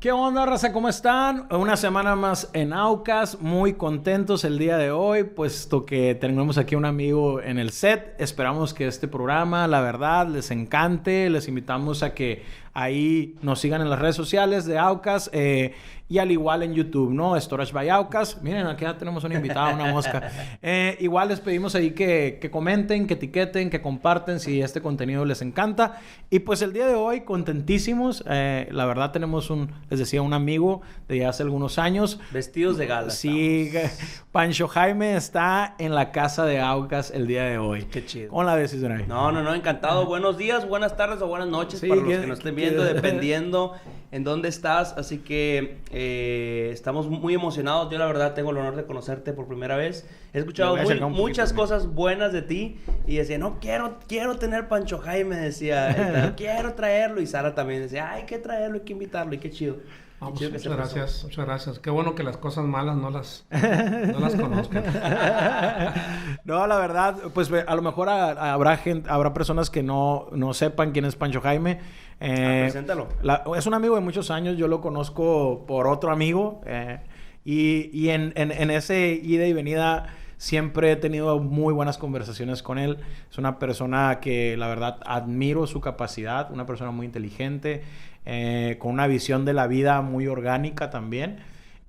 ¿Qué onda, raza? ¿Cómo están? Una semana más en Aucas. Muy contentos el día de hoy, puesto que tenemos aquí un amigo en el set. Esperamos que este programa, la verdad, les encante. Les invitamos a que ahí nos sigan en las redes sociales de Aucas y al igual en YouTube, ¿no? Storage by Aucas. Miren, aquí ya tenemos una invitada, una mosca. Igual les pedimos ahí que comenten, que etiqueten, que comparten si este contenido les encanta. Y pues el día de hoy, contentísimos. La verdad, tenemos les decía, un amigo de hace algunos años. Vestidos de gala. Sí, Pancho Jaime está en la casa de Aucas el día de hoy. Qué chido. ¿Cómo la ves, Israel? No, encantado. Buenos días, buenas tardes o buenas noches para los que nos estén viendo, dependiendo en dónde estás. Así que estamos muy emocionados. Yo la verdad tengo el honor de conocerte por primera vez. He escuchado muchas cosas buenas de ti y decía, no, quiero tener Pancho Jaime, decía, quiero traerlo. Y Sara también decía, hay que traerlo, hay que invitarlo y qué chido. Muchas gracias. Qué bueno que las cosas malas no las conozcan. No, la verdad, pues a lo mejor habrá personas que no sepan quién es Pancho Jaime. Preséntalo. Es un amigo de muchos años. Yo lo conozco por otro amigo. Y en ese ida y venida siempre he tenido muy buenas conversaciones con él. Es una persona que la verdad admiro su capacidad. Una persona muy inteligente. Con una visión de la vida muy orgánica también.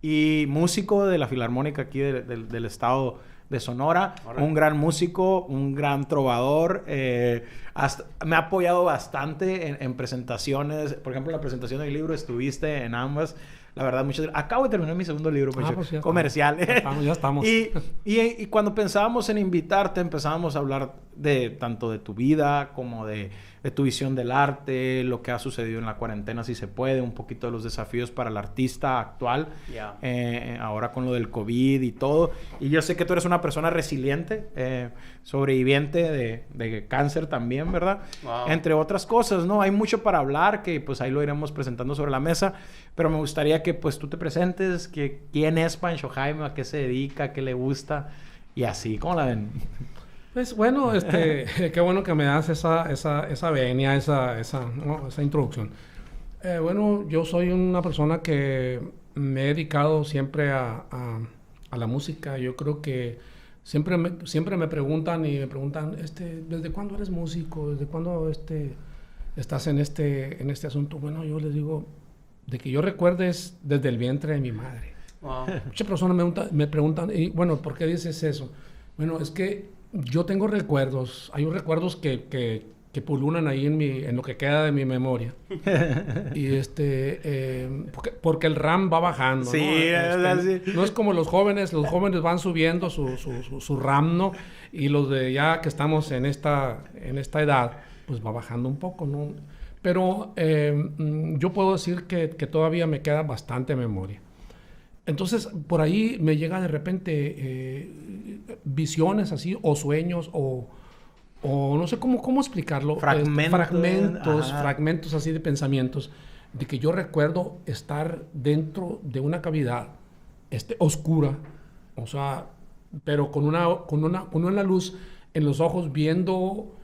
Y músico de la Filarmónica aquí del estado de Sonora. Ahora. Un gran músico, un gran trovador. Me ha apoyado bastante en presentaciones. Por ejemplo, en la presentación del libro estuviste en ambas. La verdad, acabo de terminar mi segundo libro, pues comercial. Ya estamos. Y cuando pensábamos en invitarte, empezábamos a hablar tanto de tu vida como de tu visión del arte, lo que ha sucedido en la cuarentena, si se puede, un poquito de los desafíos para el artista actual, ahora con lo del COVID y todo. Y yo sé que tú eres una persona resiliente, sobreviviente de cáncer también, ¿verdad? Wow. Entre otras cosas, ¿no? Hay mucho para hablar que pues ahí lo iremos presentando sobre la mesa, pero me gustaría que pues tú te presentes, que quién es Pancho Jaime, a qué se dedica, a qué le gusta y así, ¿cómo la ven? Pues bueno, qué bueno que me das esa venia, esa introducción. Bueno, yo soy una persona que me he dedicado siempre a la música. Yo creo que siempre me preguntan ¿desde cuándo eres músico? ¿Desde cuándo estás en este asunto? Bueno, yo les digo, de que yo recuerde es desde el vientre de mi madre. Wow. Muchas personas me preguntan, y bueno, ¿por qué dices eso? Bueno, es que yo tengo recuerdos, hay recuerdos que pululan ahí en lo que queda de mi memoria. Y porque el RAM va bajando, ¿no? Sí, no es como los jóvenes van subiendo su RAM, ¿no? Y los de ya que estamos en esta edad, pues va bajando un poco, ¿no? Pero yo puedo decir que todavía me queda bastante memoria. Entonces, por ahí me llega de repente visiones así, o sueños, o no sé cómo explicarlo. Fragmentos así de pensamientos, de que yo recuerdo estar dentro de una cavidad oscura, o sea, pero con una luz en los ojos, viendo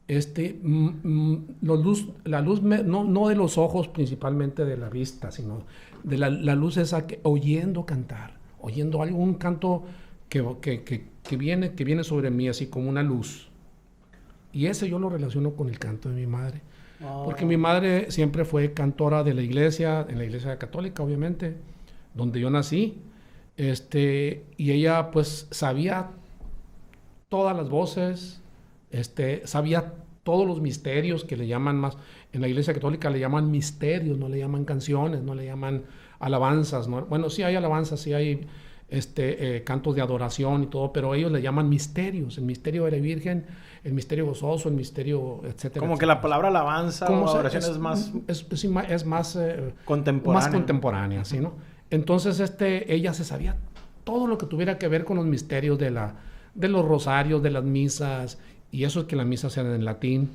la luz no de los ojos principalmente de la vista, sino de la luz esa, oyendo cantar, oyendo algún canto que viene sobre mí así como una luz. Y ese yo lo relaciono con el canto de mi madre. Oh. Porque mi madre siempre fue cantora de la iglesia, en la iglesia católica obviamente, donde yo nací. Y ella pues sabía todas las voces, sabía todos los misterios que le llaman más. En la iglesia católica le llaman misterios, no le llaman canciones, no le llaman alabanzas, ¿no? Bueno, sí hay alabanzas, sí hay cantos de adoración y todo, pero ellos le llaman misterios. El misterio de la Virgen, el misterio gozoso, el misterio, etcétera. Como etcétera. Que la palabra alabanza o adoración es más contemporánea. Más contemporánea, ¿sí, no? Entonces, ella se sabía todo lo que tuviera que ver con los misterios de los rosarios, de las misas, y eso es que las misas eran en latín.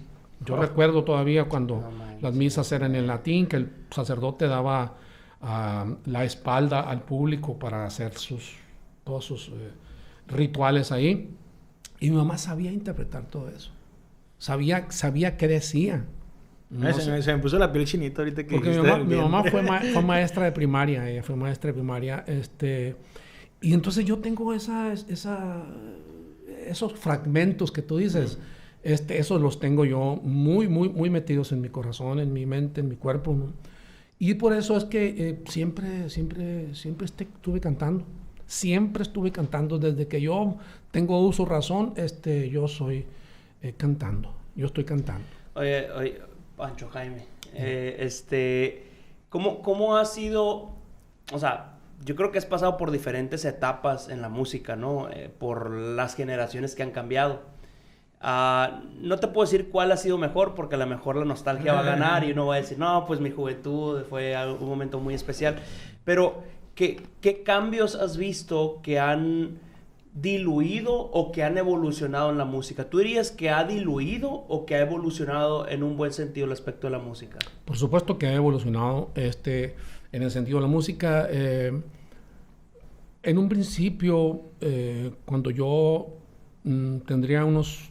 Yo recuerdo todavía cuando las misas eran en latín, que el sacerdote daba la espalda al público para hacer todos sus rituales ahí. Y mi mamá sabía interpretar todo eso. Sabía qué decía. No se me puso la piel chinita ahorita que porque mi mamá fue maestra de primaria. Ella fue maestra de primaria. Y entonces yo tengo esos fragmentos que tú dices. Esos los tengo yo muy, muy, muy metidos en mi corazón, en mi mente, en mi cuerpo, ¿no? Y por eso es que siempre estuve cantando. Siempre estuve cantando. Desde que yo tengo uso razón, yo soy cantando. Yo estoy cantando. Oye, Pancho Jaime, ¿cómo ha sido? O sea, yo creo que has pasado por diferentes etapas en la música, ¿no? Por las generaciones que han cambiado. No te puedo decir cuál ha sido mejor, porque a lo mejor la nostalgia va a ganar y uno va a decir, no, pues mi juventud fue un momento muy especial. Pero, ¿qué cambios has visto que han diluido o que han evolucionado en la música? ¿Tú dirías que ha diluido o que ha evolucionado en un buen sentido el aspecto de la música? Por supuesto que ha evolucionado en el sentido de la música. En un principio, cuando yo tendría unos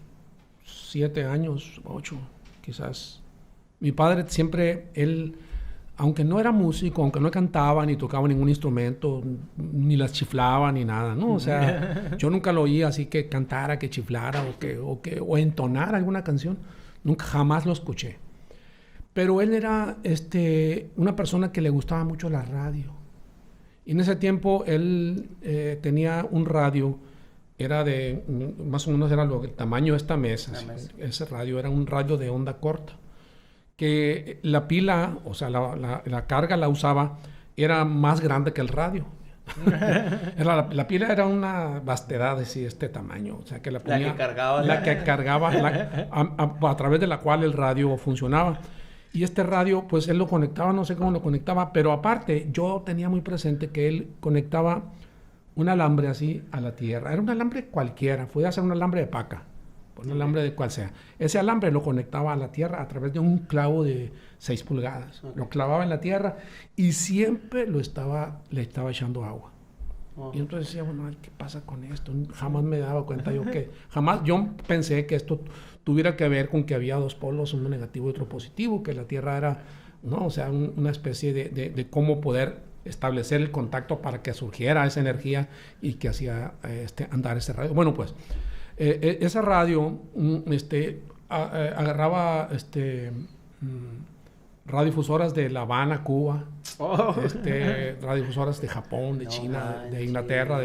7 años, 8, quizás. Mi padre siempre, él, aunque no era músico, aunque no cantaba, ni tocaba ningún instrumento, ni las chiflaba, ni nada, ¿no? O sea, yo nunca lo oía así que cantara, que chiflara o entonara alguna canción. Nunca, jamás lo escuché. Pero él era una persona que le gustaba mucho la radio. Y en ese tiempo él tenía un radio. Era más o menos era el tamaño de esta mesa. Ese radio era un radio de onda corta. Que la pila, o sea, la carga la usaba, era más grande que el radio. La pila era una vastedad de este tamaño. O sea, que la ponía... La que cargaba, a través de la cual el radio funcionaba. Y este radio, pues él lo conectaba, no sé cómo lo conectaba, pero aparte, yo tenía muy presente que él conectaba un alambre así a la tierra. Era un alambre cualquiera, podía ser un alambre de paca, un alambre de cual sea. Ese alambre lo conectaba a la tierra a través de un clavo de 6 pulgadas. Okay. Lo clavaba en la tierra y siempre le estaba echando agua. Y entonces decía, bueno, ¿qué pasa con esto? Jamás me daba cuenta yo pensé que esto tuviera que ver con que había 2 polos, uno negativo y otro positivo, que la tierra era, ¿no? O sea, una especie de cómo poder establecer el contacto para que surgiera esa energía y que hacía andar ese radio. Bueno, pues, esa radio agarraba radiodifusoras de La Habana, Cuba, radiodifusoras de Japón, de China, de Inglaterra,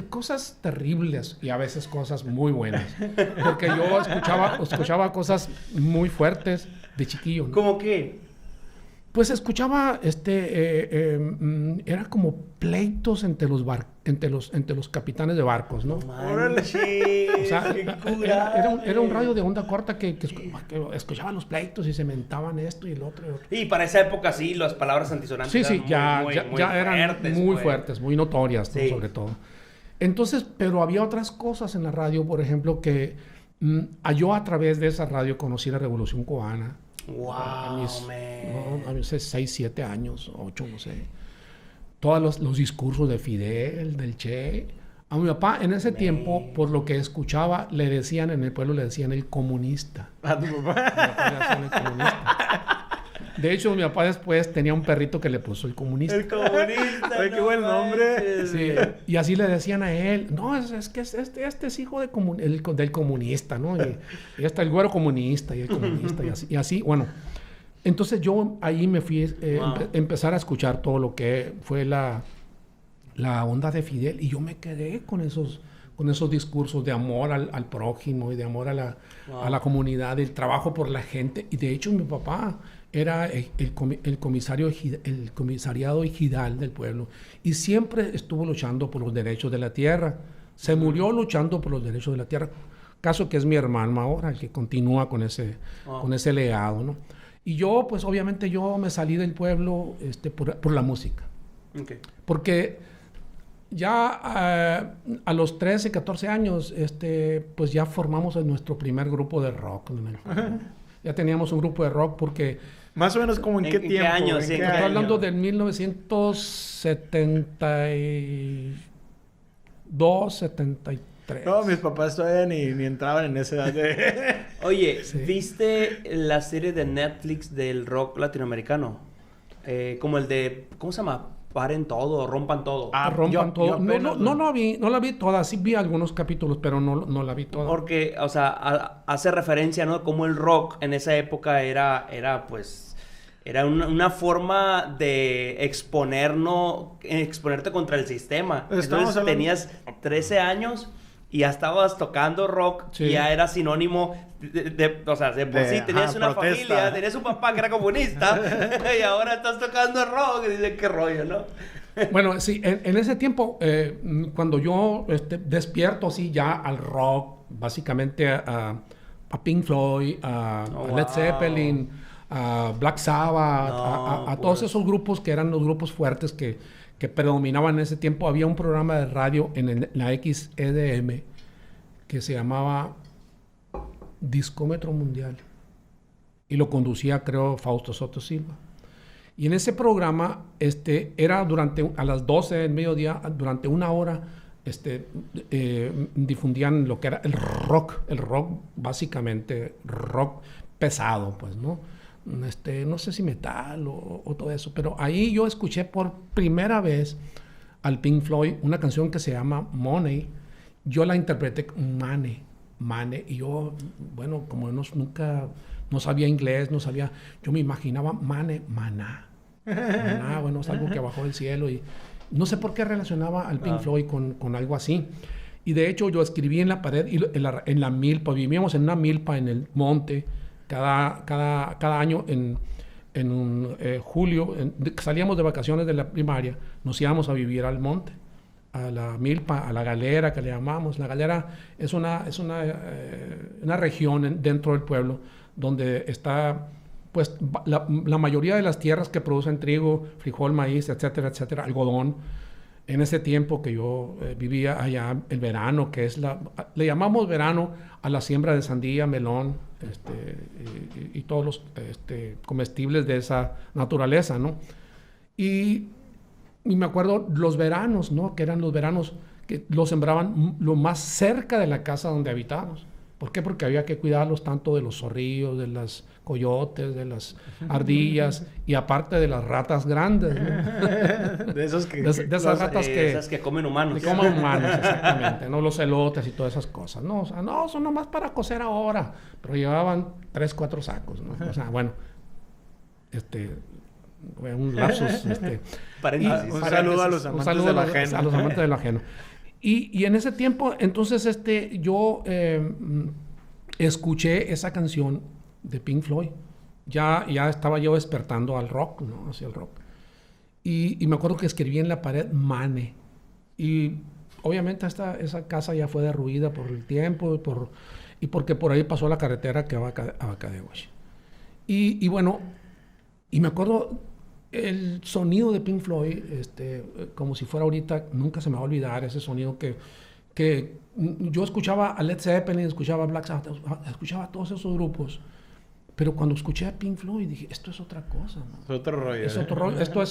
cosas terribles y a veces cosas muy buenas. Porque yo escuchaba cosas muy fuertes de chiquillo, ¿no? ¿Cómo qué? Pues escuchaba, era como pleitos entre los capitanes de barcos, ¿no? ¡Órale! O sea, era un radio de onda corta que escuchaban los pleitos y se mentaban esto y el otro. Y para esa época sí, las palabras antisonantes ya eran muy fuertes, muy notorias, sí. Sobre todo. Entonces, pero había otras cosas en la radio, por ejemplo, que yo a través de esa radio conocí la Revolución Cubana. ¡Wow, a mis 6, 7 años, 8, no sé. Todos los discursos de Fidel, del Che. A mi papá, en ese tiempo, por lo que escuchaba, en el pueblo le decían el comunista. ¿A tu papá? Mi papá le decían el comunista. De hecho, mi papá después tenía un perrito que le puso el comunista. El comunista. Ay, qué buen nombre. Sí. Y así le decían a él. No, es que este es hijo del comunista, ¿no? Y hasta el güero comunista y el comunista y así. Bueno, entonces yo ahí me fui empezar a escuchar todo lo que fue la onda de Fidel. Y yo me quedé con esos discursos de amor al prójimo y de amor a la comunidad, del trabajo por la gente. Y de hecho mi papá era el comisariado ejidal del pueblo y siempre estuvo luchando por los derechos de la tierra. Se murió luchando por los derechos de la tierra. Caso que es mi hermano ahora, el que continúa con ese legado, ¿no? Y yo, pues obviamente yo me salí del pueblo por la música. Okay. Porque ya a los 13, 14 años, pues ya formamos nuestro primer grupo de rock. Ya teníamos un grupo de rock porque... Más o menos como en qué tiempo. ¿Qué año? Sí, estoy hablando del 1972, 3. No, mis papás todavía ni entraban en esa edad de... Oye, sí. ¿Viste la serie de Netflix del rock latinoamericano? Como el de... ¿Cómo se llama? Paren todo, rompan todo. Rompan todo. No la vi toda. Sí vi algunos capítulos, pero no la vi toda. Porque, o sea, hace referencia, ¿no? Como el rock en esa época era pues... Era una forma de exponerte contra el sistema. Entonces tenías 13 años y ya estabas tocando rock. Sí. Y ya era sinónimo o sea, de por sí tenías una familia, tenías un papá que era comunista y ahora estás tocando rock y dices, qué rollo, ¿no? Bueno, sí, en ese tiempo, cuando yo despierto así ya al rock, básicamente a Pink Floyd, a Led Zeppelin, a Black Sabbath, a todos esos grupos que eran los grupos fuertes que predominaban en ese tiempo. Había un programa de radio en la XEDM que se llamaba Discómetro Mundial y lo conducía, creo, Fausto Soto Silva. Y en ese programa era a las 12 del mediodía, durante una hora, difundían lo que era el rock básicamente rock pesado, pues, ¿no? No sé si metal o todo eso, pero ahí yo escuché por primera vez al Pink Floyd una canción que se llama Money. Yo la interpreté Mane, y yo, bueno, como nunca no sabía inglés, yo me imaginaba maná, bueno, es algo que bajó del cielo, y no sé por qué relacionaba al Pink Floyd con algo así. Y de hecho yo escribí en la pared, y en la milpa, vivíamos en una milpa en el monte. Cada año en julio, salíamos de vacaciones de la primaria, nos íbamos a vivir al monte, a la milpa, a la galera que le llamamos. La galera es una región dentro del pueblo donde está, pues, la mayoría de las tierras que producen trigo, frijol, maíz, etcétera, etcétera, algodón. En ese tiempo que yo vivía allá, el verano, que es le llamamos verano a la siembra de sandía, melón, y todos los comestibles de esa naturaleza, ¿no? Y me acuerdo los veranos, ¿no? Que eran los veranos que los sembraban lo más cerca de la casa donde habitábamos. ¿Por qué? Porque había que cuidarlos tanto de los zorrillos, de las coyotes, de las ardillas y aparte de las ratas grandes, ¿no? De esas ratas esas que comen humanos. Que comen humanos, exactamente, ¿no? Los elotes y todas esas cosas, ¿no? O sea, no, son nomás para cocer ahora, pero llevaban 3, 4 sacos, ¿no? O sea, bueno, un lapsus, un saludo a los amantes de lo ajeno. A los amantes de lo ajeno. Y en ese tiempo, entonces, yo escuché esa canción de Pink Floyd. Ya estaba yo despertando al rock, ¿no? Hacia el rock. Y me acuerdo que escribí en la pared Mane. Y obviamente esa casa ya fue derruida por el tiempo y porque por ahí pasó la carretera que va a Bacadehuachi. Y bueno, y me acuerdo el sonido de Pink Floyd, como si fuera ahorita, nunca se me va a olvidar ese sonido que yo escuchaba a Led Zeppelin, escuchaba a Black Sabbath, escuchaba a todos esos grupos, pero cuando escuché a Pink Floyd dije, esto es otra cosa, ¿no? Es otro rollo. Es otro rollo. Esto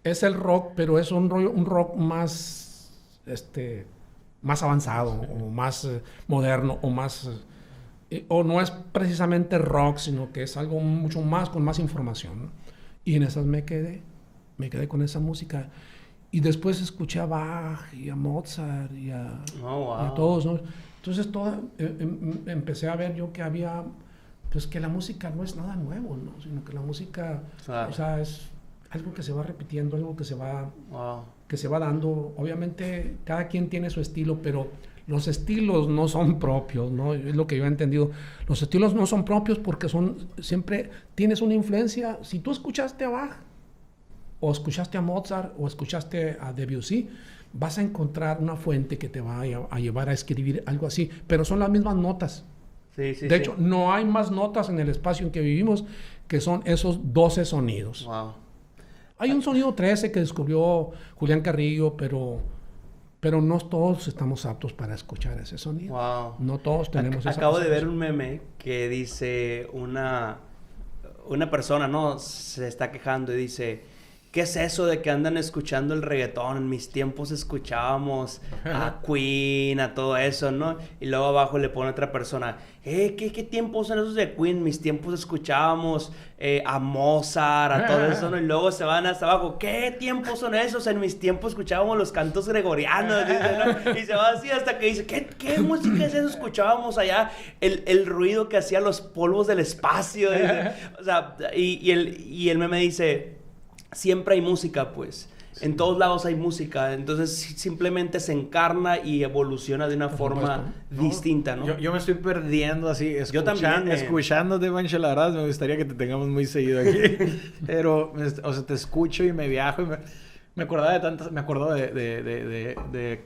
es el rock, pero es un rock más, más avanzado, o más moderno, o más, o no es precisamente rock, sino que es algo mucho más, con más información, ¿no? Y en esas me quedé con esa música. Y después escuché a Bach y a Mozart y a todos, ¿no? Entonces empecé a ver yo que había, pues que la música no es nada nuevo, ¿no? Sino que la música, o sea, es algo que se va repitiendo, algo que se va dando. Obviamente cada quien tiene su estilo, pero los estilos no son propios, ¿no? Es lo que yo he entendido. Los estilos no son propios porque siempre tienes una influencia. Si tú escuchaste a Bach, o escuchaste a Mozart, o escuchaste a Debussy, vas a encontrar una fuente que te va a llevar a escribir algo así. Pero son las mismas notas. Sí, de hecho, no hay más notas en el espacio en que vivimos que son esos 12 sonidos. Wow. Hay un sonido 13 que descubrió Julián Carrillo, pero no todos estamos aptos para escuchar ese sonido. Wow. No todos tenemos esa Acabo de ver un meme que dice una persona, ¿no? Se está quejando y dice, ¿qué es eso de que andan escuchando el reggaetón? En mis tiempos escuchábamos a Queen, a todo eso, ¿no? Y luego abajo le pone otra persona, ¿qué tiempos son esos de Queen? En mis tiempos escuchábamos a Mozart, a todo eso, ¿no? Y luego se van hasta abajo, ¿qué tiempos son esos? En mis tiempos escuchábamos los cantos gregorianos, dice, ¿no? Y se va así hasta que dice, ¿qué música es eso? Escuchábamos allá el ruido que hacían los polvos del espacio, dice. O sea, y el meme dice... Siempre hay música, pues. Sí. En todos lados hay música. Entonces, simplemente se encarna y evoluciona de una forma distinta, ¿no? Yo me estoy perdiendo así. Yo también. Escuchándote, Pancho, la verdad, me gustaría que te tengamos muy seguido aquí. Pero, o sea, te escucho y me viajo y me acordaba de tantas... Me acuerdo de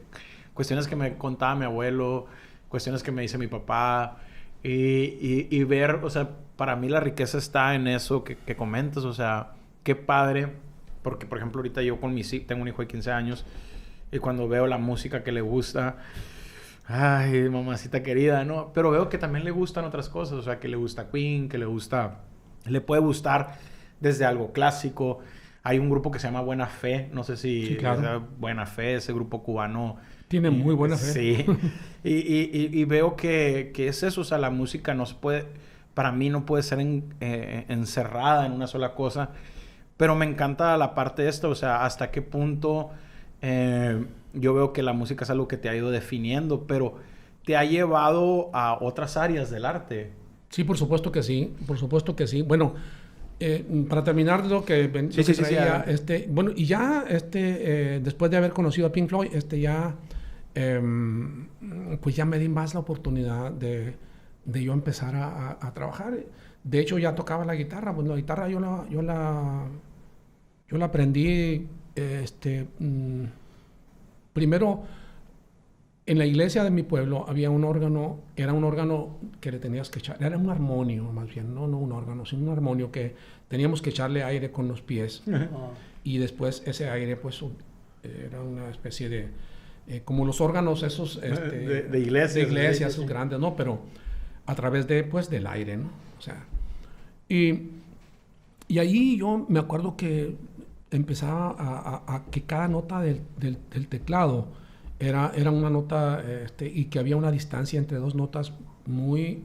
cuestiones que me contaba mi abuelo, cuestiones que me dice mi papá. Y ver, o sea, para mí la riqueza está en eso que comentas, o sea... Qué padre, porque por ejemplo ahorita yo tengo un hijo de 15 años y cuando veo la música que le gusta, ay, mamacita querida, ¿no? Pero veo que también le gustan otras cosas, o sea, que le gusta Queen, que le puede gustar desde algo clásico. Hay un grupo que se llama Buena Fe, no sé si... Sí, claro. Buena Fe, ese grupo cubano. Tiene muy buena fe. Sí. y veo que es eso, o sea, la música no se puede... Para mí no puede ser encerrada en una sola cosa. Pero me encanta la parte esta, o sea, hasta qué punto yo veo que la música es algo que te ha ido definiendo, pero te ha llevado a otras áreas del arte. Sí, por supuesto que sí, por supuesto que sí. Bueno, para terminar lo que traía, bueno, y ya después de haber conocido a Pink Floyd, pues ya me di más la oportunidad de yo empezar a trabajar. De hecho, ya tocaba la guitarra. Pues la guitarra yo la aprendí, primero, en la iglesia de mi pueblo había un órgano, era un órgano que le tenías que echar, era un armonio más bien, no un órgano, sino un armonio que teníamos que echarle aire con los pies. Y después ese aire, pues, era una especie de, como los órganos esos, de iglesias. De iglesias, esos grandes, ¿no? Pero a través pues, del aire, ¿no? O sea, y ahí yo me acuerdo que empezaba a que cada nota del teclado era una nota y que había una distancia entre dos notas muy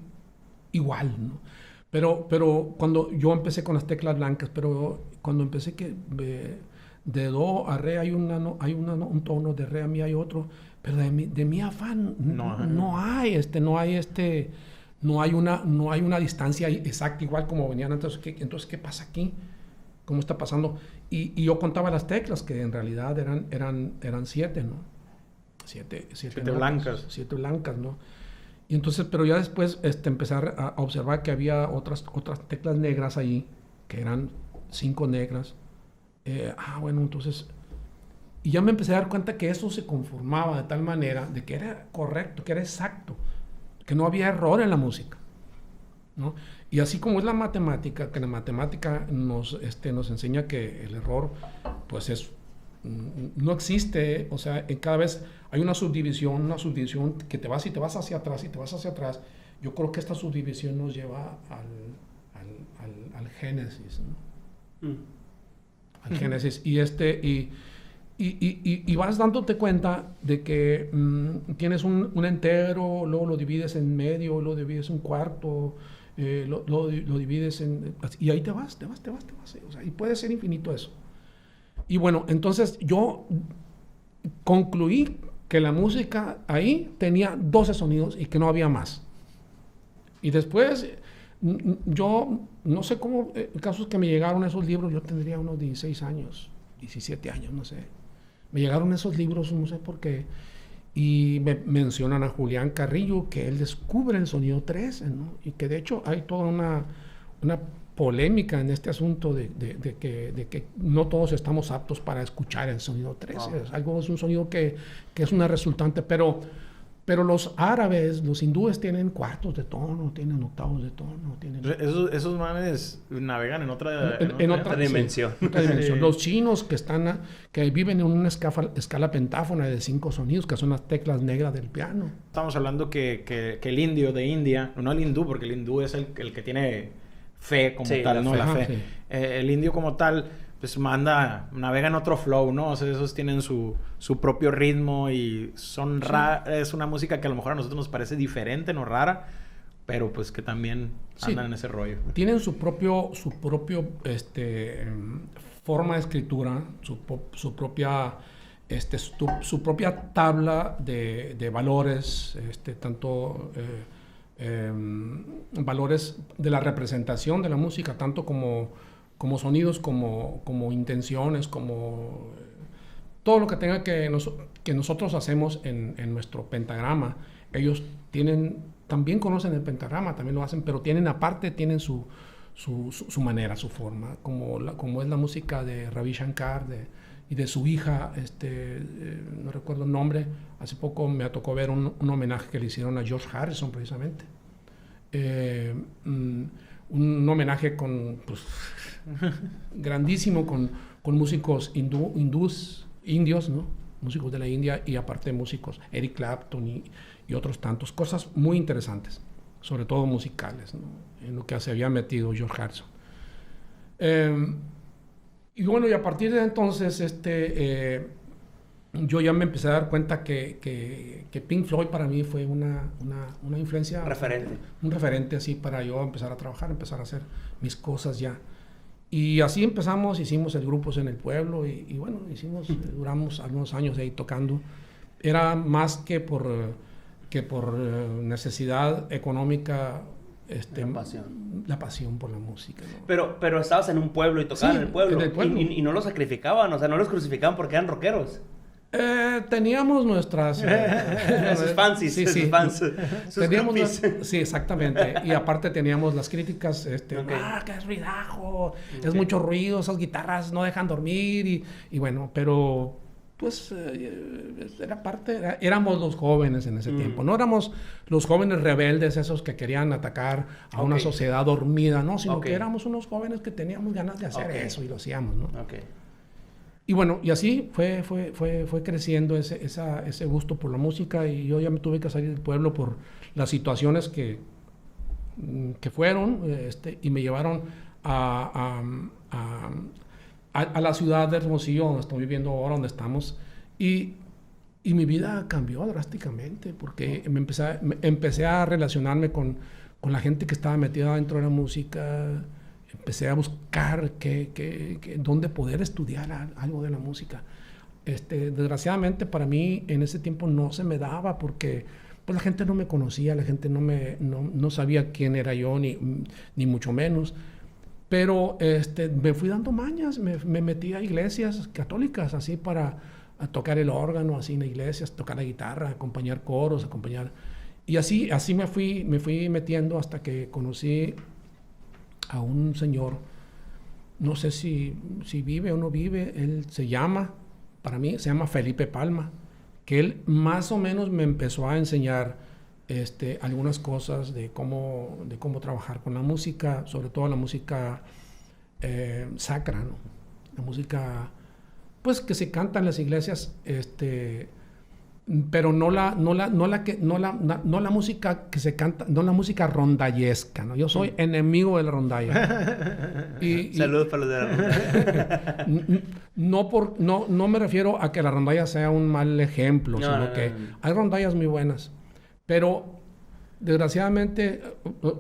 igual, ¿no? Pero cuando yo empecé con las teclas blancas, pero cuando empecé que de do a re hay un tono, de re a mi hay otro, pero de mi a fa no hay una distancia exacta igual como venían antes. Entonces, ¿qué pasa aquí? ¿Cómo está pasando? Y yo contaba las teclas, que en realidad eran 7, ¿no? Siete blancas. 7 blancas, ¿no? Y entonces, pero ya después empecé a observar que había otras teclas negras ahí, que eran 5 negras. Bueno, entonces... Y ya me empecé a dar cuenta que eso se conformaba de tal manera de que era correcto, que era exacto, que no había error en la música, ¿no? Y así como es la matemática, que la matemática nos enseña que el error, pues no existe, o sea, cada vez hay una subdivisión que te vas hacia atrás y te vas hacia atrás. Yo creo que esta subdivisión nos lleva al Génesis, ¿no? Al Génesis. Y vas dándote cuenta de que tienes un entero, luego lo divides en medio, lo divides en cuarto, lo divides y ahí te vas. O sea, y puede ser infinito eso. Y bueno, entonces yo concluí que la música ahí tenía 12 sonidos y que no había más. Y después, yo no sé cómo, casos que me llegaron esos libros, yo tendría unos 16 años, 17 años, no sé. Me llegaron esos libros, no sé por qué, y me mencionan a Julián Carrillo, que él descubre el sonido 13, ¿no? Y que de hecho hay toda una polémica en este asunto de que no todos estamos aptos para escuchar el sonido 13. Es un sonido que es una resultante, pero los árabes, los hindúes tienen cuartos de tono, tienen octavos de tono, tienen... Esos manes navegan en otra dimensión. Sí, otra dimensión. Los chinos que viven en una escala pentáfona de 5 sonidos, que son las teclas negras del piano. Estamos hablando que el indio de India, no el hindú, porque el hindú es el que tiene fe como tal, ¿no? La fe. Sí. El indio como tal, pues navega en otro flow, ¿no? O sea, esos tienen su propio ritmo y es una música que a lo mejor a nosotros nos parece diferente, no rara, pero pues que también andan en ese rollo. Tienen su propio forma de escritura, su propia tabla de valores, tanto valores de la representación de la música, tanto como sonidos, como intenciones, como todo lo que tenga que nosotros hacemos en nuestro pentagrama. Ellos también conocen el pentagrama, también lo hacen, pero tienen su manera, su forma, como es la música de Ravi Shankar y de su hija, no recuerdo el nombre. Hace poco me tocó ver un homenaje que le hicieron a George Harrison, precisamente. Un homenaje grandísimo con músicos indios, ¿no? Músicos de la India, y aparte músicos, Eric Clapton y otros tantos. Cosas muy interesantes, sobre todo musicales, ¿no? En lo que se había metido George Harrison. Y bueno, y a partir de entonces, yo ya me empecé a dar cuenta que Pink Floyd para mí fue una influencia... Un referente así para yo empezar a trabajar, empezar a hacer mis cosas ya. Y así hicimos el Grupos en el Pueblo y bueno, duramos algunos años ahí tocando. Era más que por necesidad económica, la pasión por la música, ¿no? Pero estabas en un pueblo y tocaban en el pueblo. En el pueblo. Y no los sacrificaban, o sea, no los crucificaban porque eran rockeros. Teníamos nuestras... sus fancies, sí, sus fans, sus teníamos sí, exactamente. Y aparte teníamos las críticas, que es ruidajo, es mucho ruido, esas guitarras no dejan dormir y bueno, pero pues era parte, éramos los jóvenes en ese tiempo. No éramos los jóvenes rebeldes, esos que querían atacar a una sociedad dormida, no, sino que éramos unos jóvenes que teníamos ganas de hacer eso y lo hacíamos, ¿no? Y bueno, y así fue creciendo ese gusto por la música, y yo ya me tuve que salir del pueblo por las situaciones que fueron, y me llevaron a la ciudad de Hermosillo, donde estoy viviendo ahora, donde estamos, y mi vida cambió drásticamente, porque empecé a relacionarme con la gente que estaba metida dentro de la música. Empecé a buscar dónde poder estudiar algo de la música. Desgraciadamente para mí en ese tiempo no se me daba, porque pues, la gente no me conocía, la gente no sabía quién era yo, ni mucho menos. Pero me fui dando mañas, me metí a iglesias católicas así para tocar el órgano, así en iglesias, tocar la guitarra, acompañar coros, Y así me fui metiendo hasta que conocí a un señor, no sé si vive o no vive, para mí se llama Felipe Palma, que él más o menos me empezó a enseñar algunas cosas de cómo trabajar con la música, sobre todo la música sacra, ¿no? La música pues que se canta en las iglesias, pero no la música que se canta, no la música rondallesca, ¿no? Yo soy enemigo del rondalla. Saludos para los de la rondalla. No me refiero a que la rondalla sea un mal ejemplo, sino que hay rondallas muy buenas. Pero, desgraciadamente,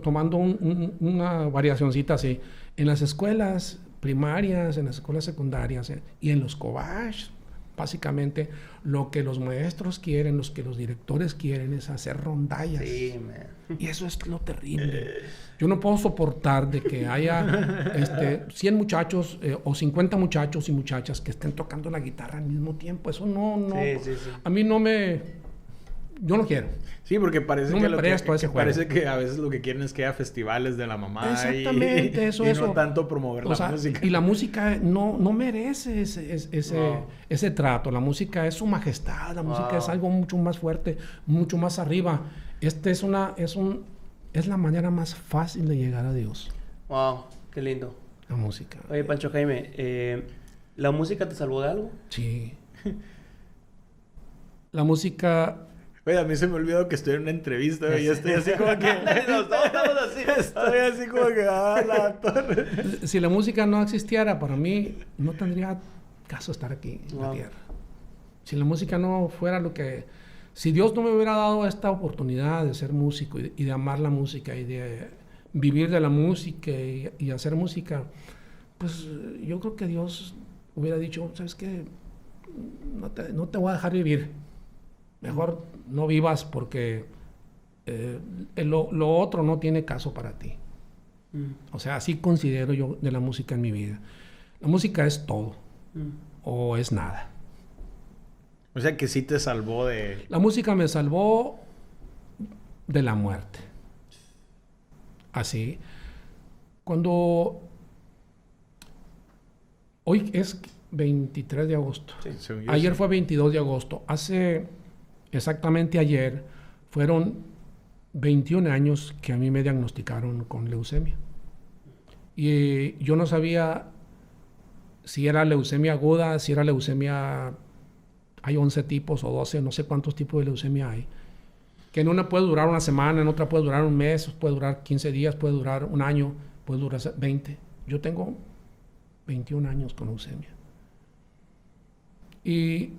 tomando una variacioncita así, en las escuelas primarias, en las escuelas secundarias y en los cobash, básicamente lo que los maestros quieren, los que los directores quieren es hacer rondallas. Sí, man. Y eso es lo terrible. Yo no puedo soportar de que haya 100 muchachos o 50 muchachos y muchachas que estén tocando la guitarra al mismo tiempo. Eso no. Sí. A mí no me... Yo no quiero. Sí, porque parece parece que a veces lo que quieren es que haya festivales de la mamá. Exactamente, eso. No tanto promover la música. Y la música no merece ese trato. La música es su majestad. La música es algo mucho más fuerte, mucho más arriba. Es la manera más fácil de llegar a Dios. Wow, qué lindo. La música. Oye, Pancho Jaime, ¿la música te salvó de algo? Sí. La música Oye, a mí se me olvidó que estoy en una entrevista, güey. Yo estoy así como que... Los dos estamos así. Estoy así como que... la torre. Si la música no existiera, para mí no tendría caso estar aquí en la tierra. Si la música no fuera lo que... Si Dios no me hubiera dado esta oportunidad de ser músico y de amar la música y de vivir de la música y hacer música, pues yo creo que Dios hubiera dicho, ¿sabes qué? No te voy a dejar vivir. Mejor no vivas porque lo otro no tiene caso para ti. O sea, así considero yo de la música en mi vida. La música es todo o es nada. O sea, que sí te salvó de... La música me salvó de la muerte. Así. Cuando... Hoy es 23 de agosto. Sí, ayer fue 22 de agosto. Hace exactamente ayer fueron 21 años que a mí me diagnosticaron con leucemia. Y yo no sabía si era leucemia aguda, si era leucemia... Hay 11 tipos o 12, no sé cuántos tipos de leucemia hay. Que en una puede durar una semana, en otra puede durar un mes, puede durar 15 días, puede durar un año, puede durar 20. Yo tengo 21 años con leucemia. Y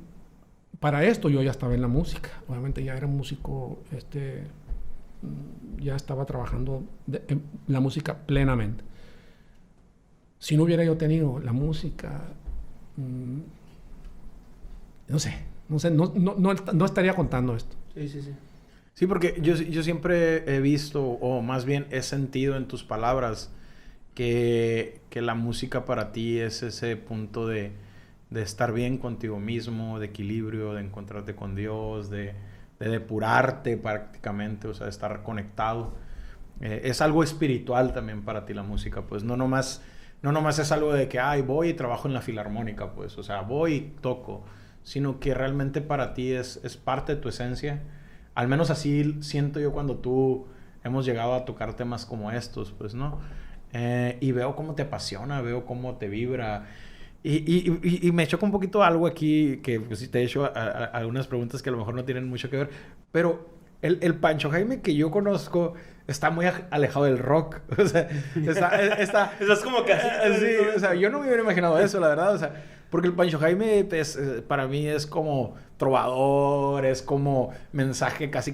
para esto yo ya estaba en la música. Obviamente ya era músico, ya estaba trabajando en la música plenamente. Si no hubiera yo tenido la música... No estaría contando esto. Sí. Sí, porque yo siempre he visto, o más bien he sentido en tus palabras, que la música para ti es ese punto de estar bien contigo mismo, de equilibrio, de encontrarte con Dios, de depurarte prácticamente, o sea, de estar conectado. Es algo espiritual también para ti la música, pues no nomás es algo de que, voy y trabajo en la filarmónica, pues, o sea, voy y toco, sino que realmente para ti es parte de tu esencia. Al menos así siento yo cuando tú hemos llegado a tocar temas como estos, pues, ¿no? Y veo cómo te apasiona, veo cómo te vibra. Y me choca un poquito algo aquí, que pues, te he hecho algunas preguntas que a lo mejor no tienen mucho que ver, pero el Pancho Jaime que yo conozco está muy alejado del rock. O sea, está Eso es como que así. sí, o sea, yo no me hubiera imaginado eso, la verdad, o sea, porque el Pancho Jaime para mí es como trovador, es como mensaje casi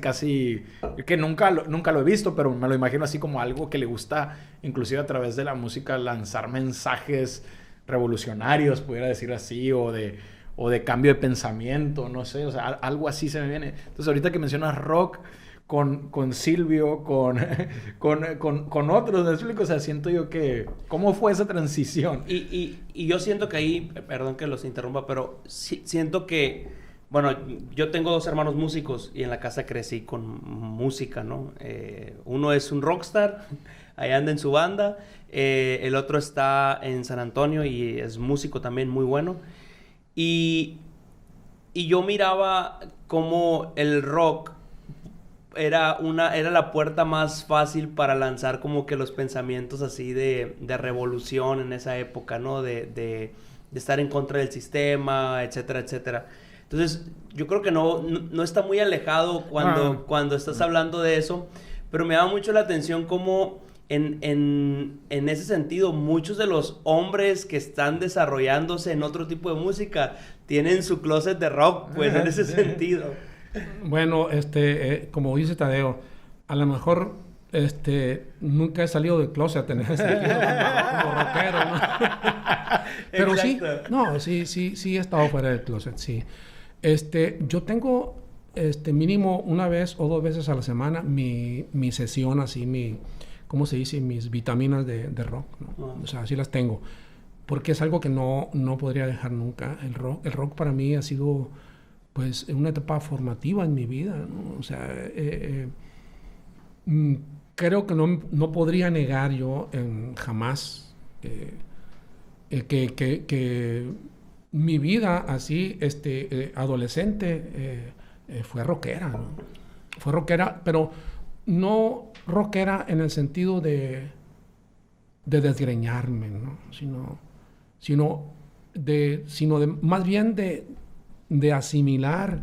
que nunca lo he visto, pero me lo imagino así como algo que le gusta, inclusive a través de la música, lanzar mensajes revolucionarios, pudiera decir así, o de cambio de pensamiento, no sé, o sea, algo así se me viene. Entonces, ahorita que mencionas rock con Silvio, con otros, ¿me explico? O sea, siento yo que... ¿Cómo fue esa transición? Y yo siento que ahí, perdón que los interrumpa, pero siento que, bueno, yo tengo 2 hermanos músicos y en la casa crecí con música, ¿no? Uno es un rockstar, ahí anda en su banda, el otro está en San Antonio y es músico también muy bueno. Y yo miraba cómo el rock era la puerta más fácil para lanzar como que los pensamientos así de revolución en esa época, ¿no? De estar en contra del sistema, etcétera, etcétera. Entonces, yo creo que no está muy alejado cuando estás hablando de eso, pero me llama mucho la atención cómo en ese sentido muchos de los hombres que están desarrollándose en otro tipo de música tienen su closet de rock, pues, en ese sentido. Bueno, como dice Tadeo, a lo mejor nunca he salido del closet en ese sentido como rockero, ¿no? Pero exacto. sí he estado fuera del closet, sí. Yo tengo mínimo una vez o 2 veces a la semana mi sesión así, ¿cómo se dice? Mis vitaminas de rock, ¿no? O sea, así las tengo. Porque es algo que no podría dejar nunca. El rock para mí ha sido, pues, una etapa formativa en mi vida, ¿no? O sea, creo que no podría negar yo jamás que mi vida así, adolescente, fue rockera, ¿no? Fue rockera, pero no rockera en el sentido de desgreñarme, ¿no? Sino más bien de asimilar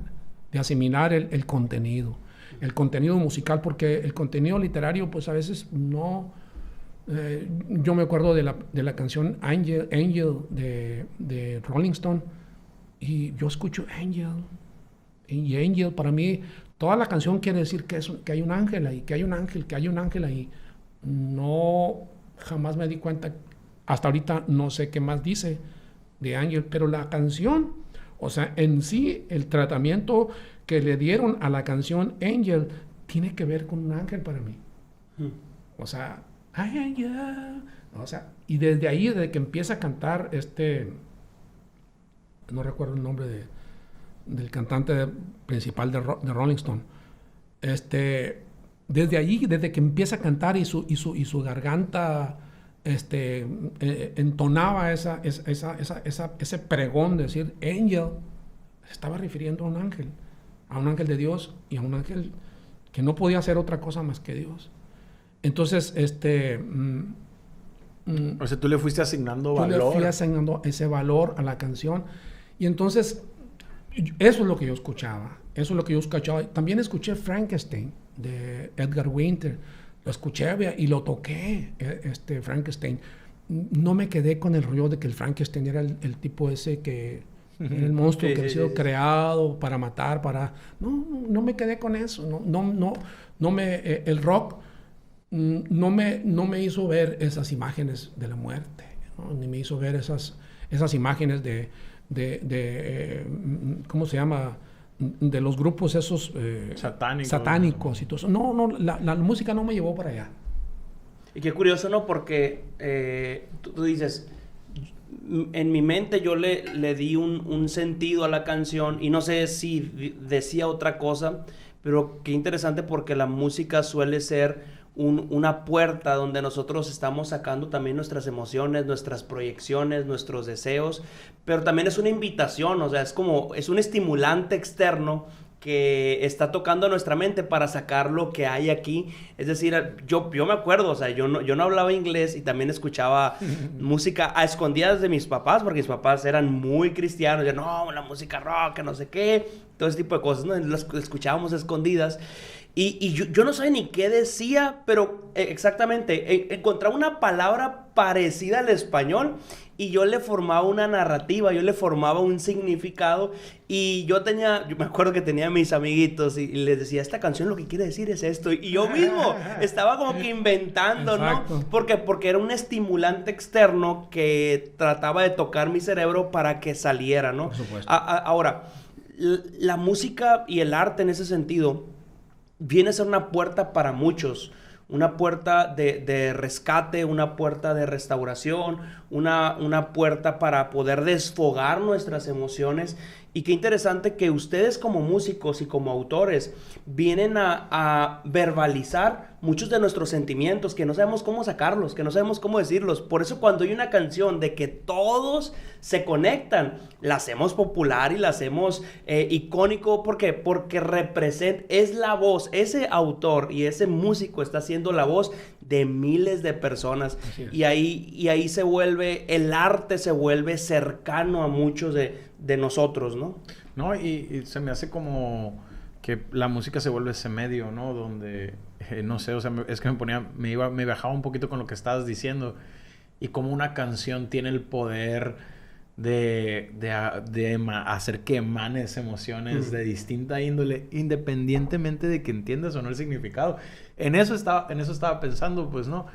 asimilar el contenido. El contenido musical, porque el contenido literario, pues a veces no... yo me acuerdo de la canción Angel de Rolling Stone, y yo escucho Angel, y Angel, para mí, toda la canción quiere decir que hay un ángel ahí, que hay un ángel ahí. No, jamás me di cuenta, hasta ahorita no sé qué más dice de Angel, pero la canción, o sea, en sí, el tratamiento que le dieron a la canción Angel tiene que ver con un ángel para mí. O sea, Angel. O sea, y desde ahí, desde que empieza a cantar no recuerdo el nombre del cantante principal de Rolling Stone, desde allí, desde que empieza a cantar y su garganta entonaba ese pregón de decir Angel, se estaba refiriendo a un ángel de Dios, y a un ángel que no podía hacer otra cosa más que Dios. Entonces, o sea, tú le fuiste asignando valor. Yo le fui asignando ese valor a la canción, y entonces eso es lo que yo escuchaba. También escuché Frankenstein de Edgar Winter. Lo escuché y lo toqué, Frankenstein. No me quedé con el rollo de que el Frankenstein era el tipo ese que era el monstruo que había sido creado para matar, No me quedé con eso. El rock no me hizo ver esas imágenes de la muerte, ¿no? Ni me hizo ver esas imágenes de ¿cómo se llama? De los grupos esos satánicos y todo eso. No, la música no me llevó para allá. Y qué curioso, ¿no? Porque tú dices, en mi mente yo le di un sentido a la canción, y no sé si decía otra cosa, pero qué interesante, porque la música suele ser una puerta donde nosotros estamos sacando también nuestras emociones, nuestras proyecciones, nuestros deseos, pero también es una invitación, o sea, es un estimulante externo que está tocando nuestra mente para sacar lo que hay aquí. Es decir, yo me acuerdo, o sea, yo no hablaba inglés, y también escuchaba música a escondidas de mis papás, porque mis papás eran muy cristianos, no, la música rock, no sé qué, todo ese tipo de cosas, ¿no? Las escuchábamos a escondidas. Y yo no sabía ni qué decía, pero exactamente, encontraba una palabra parecida al español, y yo le formaba una narrativa, yo le formaba un significado, y yo me acuerdo que tenía a mis amiguitos y les decía, esta canción lo que quiere decir es esto, y yo mismo estaba como que inventando, exacto, ¿no? Porque era un estimulante externo que trataba de tocar mi cerebro para que saliera, ¿no? Por supuesto. Ahora, la música y el arte en ese sentido viene a ser una puerta para muchos, una puerta de rescate, una puerta de restauración, una puerta para poder desfogar nuestras emociones. Y qué interesante que ustedes, como músicos y como autores, vienen a verbalizar muchos de nuestros sentimientos, que no sabemos cómo sacarlos, que no sabemos cómo decirlos. Por eso, cuando hay una canción de que todos se conectan, la hacemos popular y la hacemos icónico. ¿Por qué? Porque es la voz, ese autor y ese músico está haciendo la voz de miles de personas. Y ahí se vuelve, el arte se vuelve cercano a muchos de nosotros, ¿no? No, y se me hace como que la música se vuelve ese medio, ¿no? Donde, no sé, o sea, es que me bajaba un poquito con lo que estabas diciendo, y como una canción tiene el poder de hacer que emanes emociones de distinta índole, independientemente de que entiendas o no el significado. En eso estaba pensando, pues, ¿no?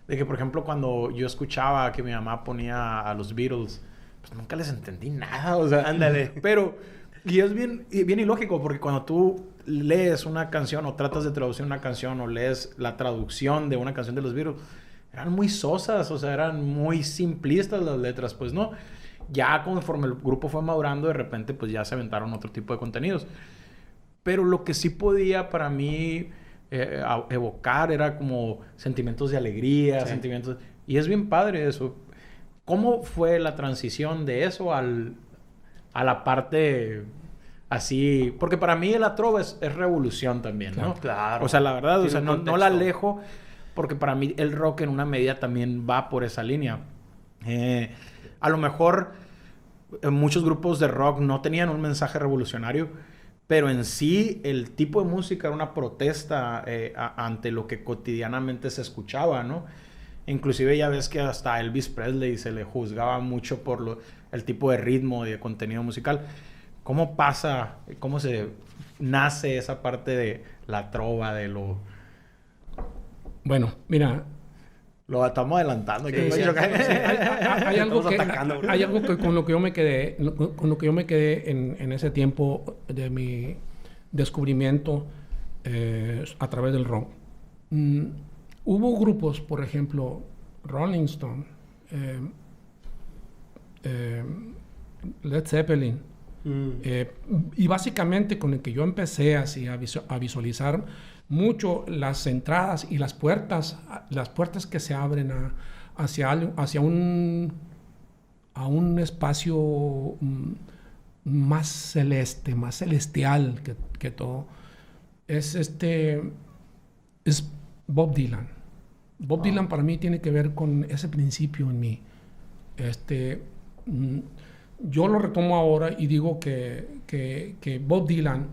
De que, por ejemplo, cuando yo escuchaba que mi mamá ponía a los Beatles, pues nunca les entendí nada, o sea, ándale. Pero, y es bien ilógico, porque cuando tú lees una canción o tratas de traducir una canción o lees la traducción de una canción de los Beatles, eran muy sosas, o sea, eran muy simplistas las letras, pues, ¿no? Ya conforme el grupo fue madurando, de repente, pues ya se aventaron otro tipo de contenidos. Pero lo que sí podía para mí evocar era como sentimientos de alegría, sí, sentimientos... Y es bien padre eso. ¿Cómo fue la transición de eso a la parte así? Porque para mí la trova es revolución también, ¿no? Claro. O sea, la verdad, o sea, no la alejo, porque para mí el rock en una medida también va por esa línea. A lo mejor muchos grupos de rock no tenían un mensaje revolucionario, pero en sí el tipo de música era una protesta ante lo que cotidianamente se escuchaba, ¿no? Inclusive ya ves que hasta Elvis Presley se le juzgaba mucho por el tipo de ritmo y de contenido musical. ¿Cómo pasa, cómo se nace esa parte de la trova, de lo... Bueno, mira... Lo estamos adelantando. Sí, hay algo que con lo que yo me quedé, en ese tiempo de mi descubrimiento a través del rock. Hubo grupos, por ejemplo, Rolling Stone, Led Zeppelin, y básicamente con el que yo empecé así a visualizar mucho las entradas y las puertas que se abren hacia un espacio más celeste, más celestial que todo, es Bob Dylan. Bob Dylan para mí tiene que ver con ese principio en mí. Yo lo retomo ahora y digo que Bob Dylan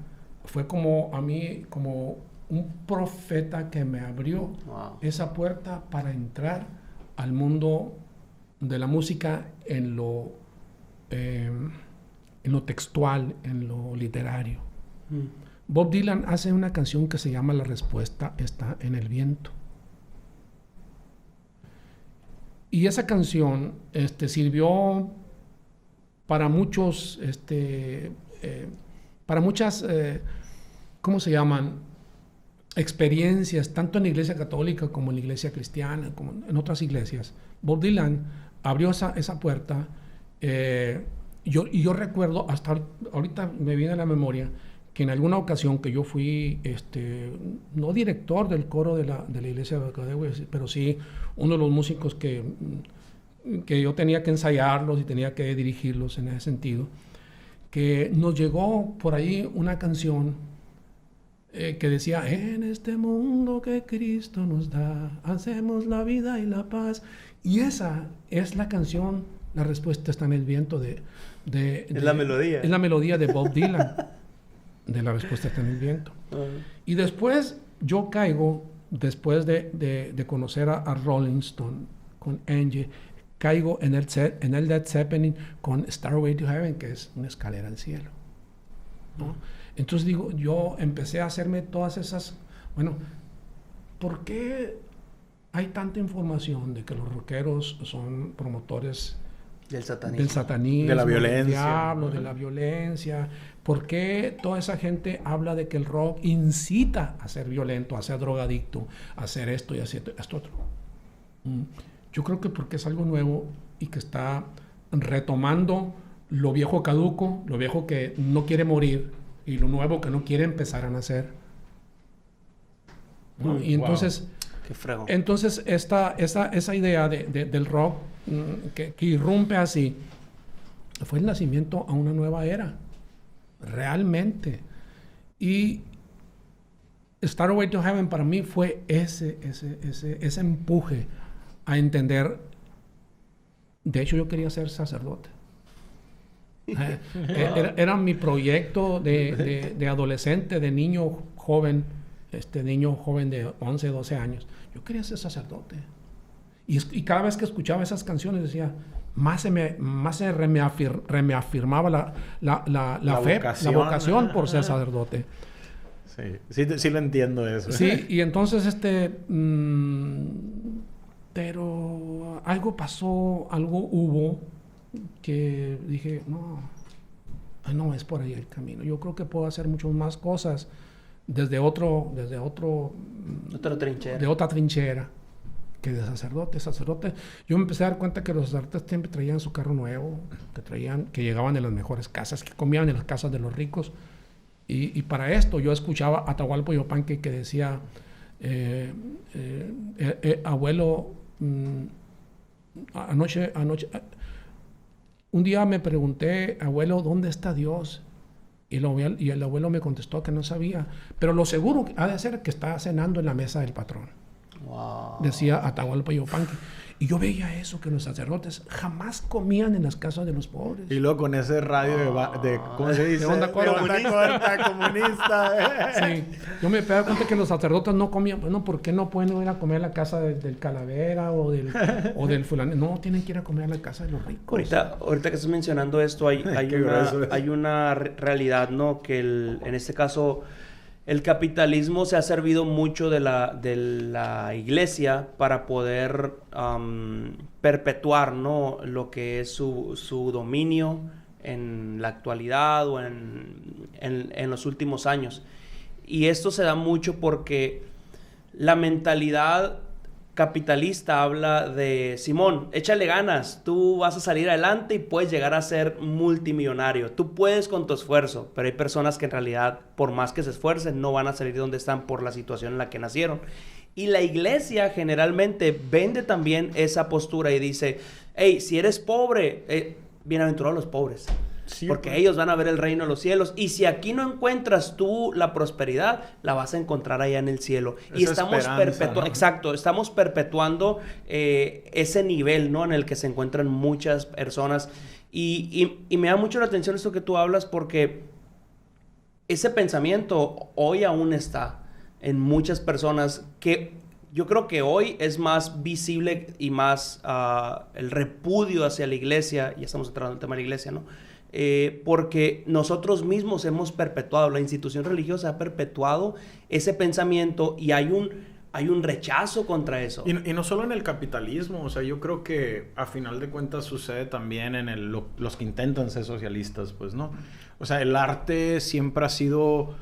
fue como a mí, como un profeta que me abrió esa puerta para entrar al mundo de la música en lo textual, en lo literario. Bob Dylan hace una canción que se llama La respuesta está en el viento. Y esa canción sirvió para muchos, para muchas, ¿cómo se llaman? Experiencias, tanto en la iglesia católica como en la iglesia cristiana, como en otras iglesias. Bob Dylan abrió esa puerta. Yo recuerdo, hasta ahorita me viene a la memoria, que en alguna ocasión que yo fui, no director del coro de la iglesia de Cadehue, pero sí uno de los músicos que yo tenía que ensayarlos y tenía que dirigirlos en ese sentido, que nos llegó por ahí una canción que decía: en este mundo que Cristo nos da, hacemos la vida y la paz. Y esa es la canción, La respuesta está en el viento es la melodía. Es la melodía de Bob Dylan, de La respuesta está en el viento. Y después yo caigo, después de conocer a Rolling Stone con Angie, caigo en el Led Zeppelin con Stairway to Heaven, que es una escalera al cielo, ¿no? Entonces digo, yo empecé a hacerme todas esas... Bueno, ¿por qué hay tanta información de que los rockeros son promotores del satanismo, de la violencia, del diablo, de la violencia? ¿Por qué toda esa gente habla de que el rock incita a ser violento, a ser drogadicto, a hacer esto y hacer esto otro? Yo creo que porque es algo nuevo y que está retomando lo viejo caduco, lo viejo que no quiere morir, y lo nuevo que no quiere empezar a nacer, ¿no? Y entonces, qué fregón. Entonces esa idea del rock que irrumpe así fue el nacimiento a una nueva era, realmente. Y Stairway to Heaven para mí fue ese empuje a entender. De hecho, yo quería ser sacerdote. Era mi proyecto de adolescente, de niño joven, niño joven de 11, 12 años. Yo quería ser sacerdote. Y cada vez que escuchaba esas canciones decía, más se reafirmaba la fe, la vocación por ser sacerdote. Sí lo entiendo eso. Sí, y entonces pero algo pasó, algo hubo que dije, no es por ahí el camino. Yo creo que puedo hacer muchas más cosas de otra trinchera que de sacerdote. Yo me empecé a dar cuenta que los sacerdotes siempre traían su carro nuevo, que llegaban de las mejores casas, que comían en las casas de los ricos. Y para esto yo escuchaba a Atahualpa Yupanqui que decía, abuelo, anoche un día me pregunté, abuelo, ¿dónde está Dios? Y el abuelo me contestó que no sabía, pero lo seguro ha de ser que está cenando en la mesa del patrón. Wow. Decía Atahualpa Yupanqui. Y yo veía eso, que los sacerdotes jamás comían en las casas de los pobres. Y luego con ese radio de ¿cómo se dice? De onda corta, comunista. Sí. Yo me pegaba cuenta que los sacerdotes no comían. Bueno, ¿por qué no pueden ir a comer a la casa del calavera o del fulano? No, tienen que ir a comer a la casa de los ricos. Ahorita que estás mencionando esto, hay una realidad, ¿no? Que en este caso... El capitalismo se ha servido mucho de la iglesia para poder perpetuar, ¿no? Lo que es su dominio en la actualidad o en los últimos años. Y esto se da mucho porque la mentalidad capitalista habla de Simón, échale ganas, tú vas a salir adelante y puedes llegar a ser multimillonario, tú puedes con tu esfuerzo, pero hay personas que en realidad por más que se esfuercen no van a salir de donde están por la situación en la que nacieron. Y la iglesia generalmente vende también esa postura y dice, hey, si eres pobre, bienaventurados los pobres. Sí, porque ellos van a ver el reino de los cielos. Y si aquí no encuentras tú la prosperidad, la vas a encontrar allá en el cielo. Y estamos perpetuando, ¿no? Exacto, estamos perpetuando ese nivel, ¿no? En el que se encuentran muchas personas. Y me da mucho la atención esto que tú hablas porque ese pensamiento hoy aún está en muchas personas que yo creo que hoy es más visible y más el repudio hacia la iglesia. Ya estamos entrando en el tema de la iglesia, ¿no? Porque nosotros mismos hemos perpetuado, la institución religiosa ha perpetuado ese pensamiento y hay un rechazo contra eso. Y no solo en el capitalismo, o sea, yo creo que a final de cuentas sucede también en los que intentan ser socialistas, pues, ¿no? O sea, el arte siempre ha sido,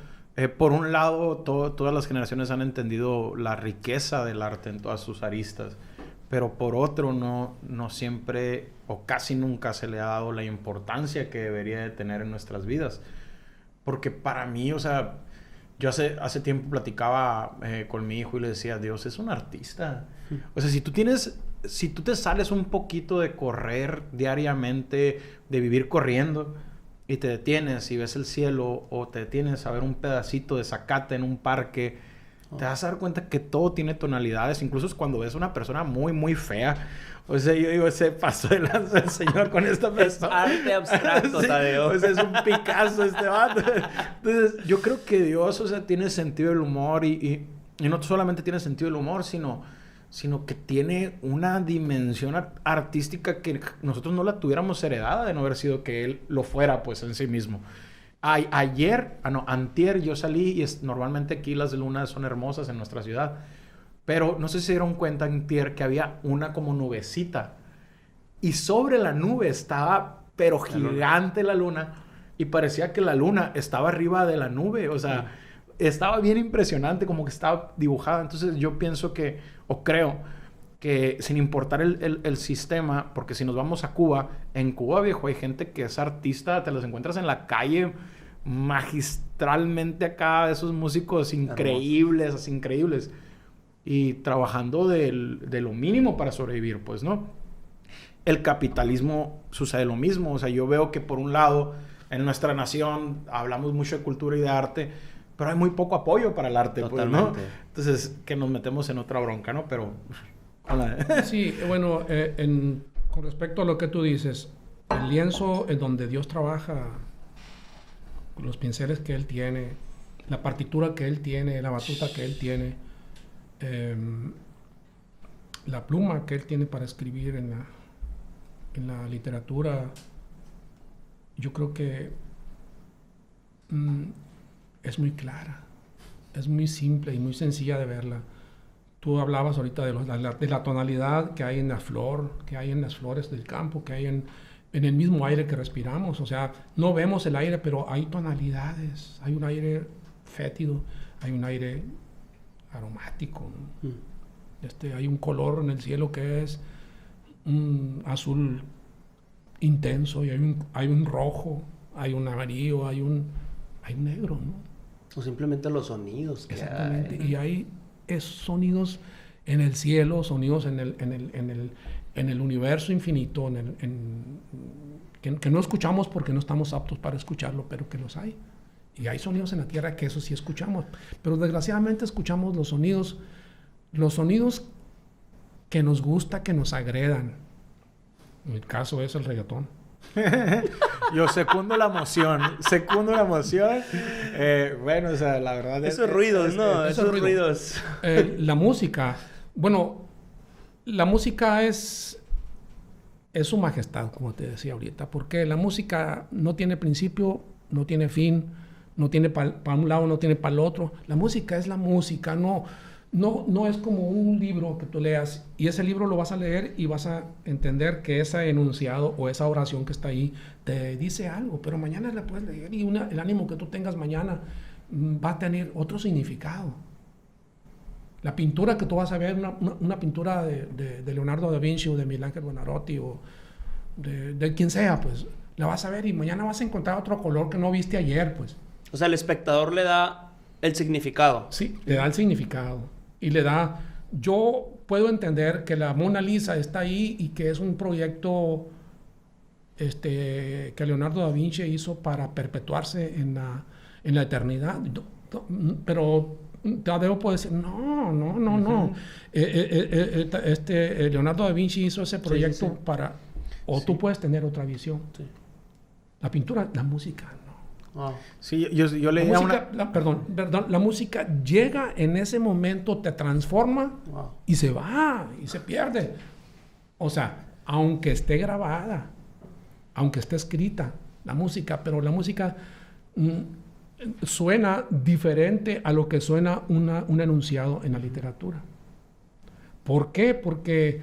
por un lado, todas las generaciones han entendido la riqueza del arte en todas sus aristas, pero por otro no siempre o casi nunca se le ha dado la importancia que debería de tener en nuestras vidas. Porque para mí, o sea, yo hace tiempo platicaba con mi hijo y le decía, Dios es un artista. O sea, si tú te sales un poquito de correr diariamente, de vivir corriendo, y te detienes y ves el cielo, o te detienes a ver un pedacito de zacate en un parque, te vas a dar cuenta que todo tiene tonalidades. Incluso es cuando ves una persona muy, muy fea. O sea, yo digo, ese paso de lanza del Señor con esta persona. Es arte abstracto, Tadeo. O sea, es un Picasso este vato. Entonces, yo creo que Dios, o sea, tiene sentido del humor y no solamente tiene sentido del humor, sino que tiene una dimensión artística que nosotros no la tuviéramos heredada de no haber sido que Él lo fuera, pues, en sí mismo. Antier yo salí y normalmente aquí las lunas son hermosas en nuestra ciudad, pero no sé si se dieron cuenta antier que había una como nubecita y sobre la nube estaba pero gigante la luna y parecía que la luna estaba arriba de la nube, o sea, estaba bien impresionante, como que estaba dibujada. Entonces yo pienso que, o creo que sin importar el sistema, porque si nos vamos a Cuba, en Cuba, viejo, hay gente que es artista, te los encuentras en la calle magistralmente acá, esos músicos increíbles, así increíbles, y trabajando de lo mínimo para sobrevivir, pues, ¿no? El capitalismo sucede lo mismo, o sea, yo veo que por un lado, en nuestra nación, hablamos mucho de cultura y de arte, pero hay muy poco apoyo para el arte, pues, ¿no? Entonces, que nos metemos en otra bronca, ¿no? Pero... Sí, bueno, con respecto a lo que tú dices, el lienzo en donde Dios trabaja, los pinceles que Él tiene, la partitura que Él tiene, la batuta que Él tiene, la pluma que Él tiene para escribir en la literatura, yo creo que es muy clara, es muy simple y muy sencilla de verla. Tú hablabas ahorita de la tonalidad que hay en la flor, que hay en las flores del campo, que hay en el mismo aire que respiramos. O sea, no vemos el aire, pero hay tonalidades. Hay un aire fétido, hay un aire aromático, ¿no? Hay un color en el cielo que es un azul intenso, y hay un rojo, hay un amarillo, hay un negro, ¿no? O simplemente los sonidos que exactamente. Hay. Y hay sonidos en el cielo, sonidos en el universo infinito, que no escuchamos porque no estamos aptos para escucharlo, pero que los hay. Y hay sonidos en la tierra que eso sí escuchamos. Pero desgraciadamente escuchamos los sonidos que nos gusta que nos agredan. En mi caso es el reggaetón. Yo secundo la emoción. Bueno, o sea, la verdad... Esos ruidos, ¿no? Esos ruidos. La música. Bueno, la música es su majestad, como te decía ahorita. Porque la música no tiene principio, no tiene fin, no tiene para un lado, no tiene para el otro. La música es la música, no es como un libro que tú leas y ese libro lo vas a leer y vas a entender que ese enunciado o esa oración que está ahí te dice algo, pero mañana la puedes leer y el ánimo que tú tengas mañana va a tener otro significado. La pintura que tú vas a ver, una pintura de Leonardo da Vinci o de Miguel Ángel Buonarroti o de quien sea, pues la vas a ver y mañana vas a encontrar otro color que no viste ayer, pues. O sea, el espectador le da el significado. Sí, le da el significado. Y le da... Yo puedo entender que la Mona Lisa está ahí y que es un proyecto que Leonardo da Vinci hizo para perpetuarse en la eternidad. Pero Tadeo puede decir, no. Leonardo da Vinci hizo ese proyecto para... O tú puedes tener otra visión. Sí. La pintura, la música, no. Wow. Sí, yo leía la música llega en ese momento, te transforma y se va, y se pierde. O sea, aunque esté grabada, aunque esté escrita, la música, pero la música suena diferente a lo que suena un enunciado en la literatura. ¿Por qué? Porque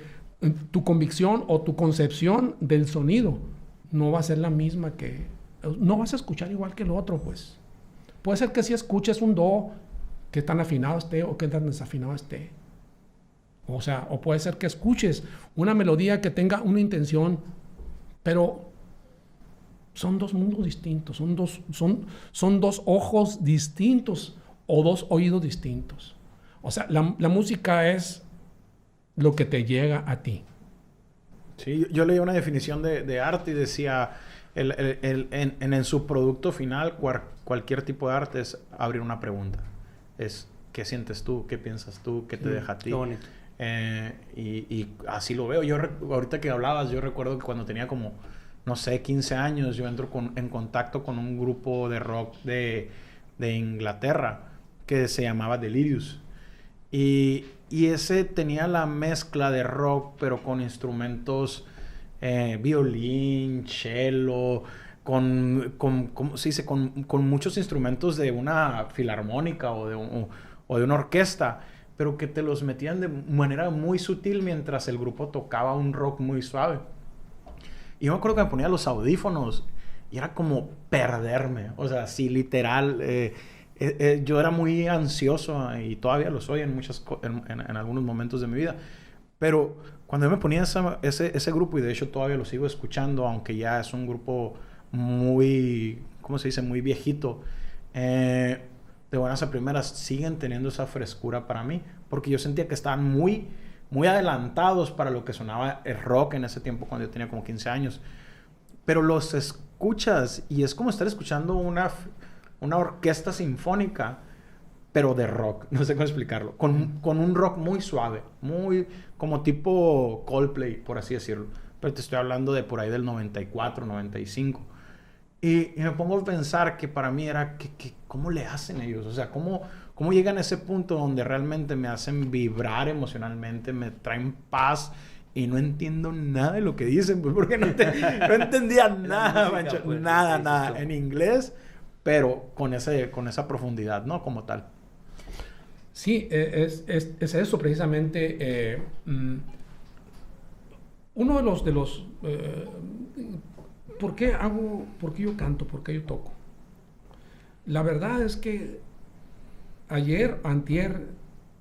tu convicción o tu concepción del sonido no va a ser la misma que... No vas a escuchar igual que el otro, pues. Puede ser que si escuches un do que tan afinado esté o que tan desafinado esté. O sea, o puede ser que escuches una melodía que tenga una intención, pero son dos mundos distintos, son dos ojos distintos o dos oídos distintos. O sea, la música es lo que te llega a ti. Sí, yo leí una definición de arte y decía... En su producto final, cualquier tipo de arte es abrir una pregunta. Es, ¿qué sientes tú? ¿Qué piensas tú? ¿Qué te deja a ti? Qué bonito. Y así lo veo. Ahorita que hablabas, yo recuerdo que cuando tenía como, no sé, 15 años, yo entro en contacto con un grupo de rock de Inglaterra que se llamaba Delirious. Y ese tenía la mezcla de rock, pero con instrumentos... violín, cello, ¿cómo se dice? Con muchos instrumentos de una filarmónica o de una orquesta, pero que te los metían de manera muy sutil mientras el grupo tocaba un rock muy suave. Y yo me acuerdo que me ponía los audífonos y era como perderme, o sea, sí, literal. Yo era muy ansioso y todavía lo soy en algunos momentos de mi vida, pero cuando yo me ponía ese grupo, y de hecho todavía lo sigo escuchando, aunque ya es un grupo muy, ¿cómo se dice? Muy viejito, de buenas a primeras siguen teniendo esa frescura para mí, porque yo sentía que estaban muy, muy adelantados para lo que sonaba el rock en ese tiempo cuando yo tenía como 15 años. Pero los escuchas y es como estar escuchando una orquesta sinfónica, pero de rock, no sé cómo explicarlo, con un rock muy suave, muy como tipo Coldplay, por así decirlo. Pero te estoy hablando de por ahí del 94, 95. Y me pongo a pensar que para mí era, ¿cómo le hacen ellos? O sea, ¿cómo llegan a ese punto donde realmente me hacen vibrar emocionalmente, me traen paz y no entiendo nada de lo que dicen? Pues porque no entendía nada, mancho, pues, nada en inglés, pero con esa profundidad, ¿no? Como tal. Sí, es eso precisamente. Uno de los ¿por qué yo canto? ¿Por qué yo toco? La verdad es que antier,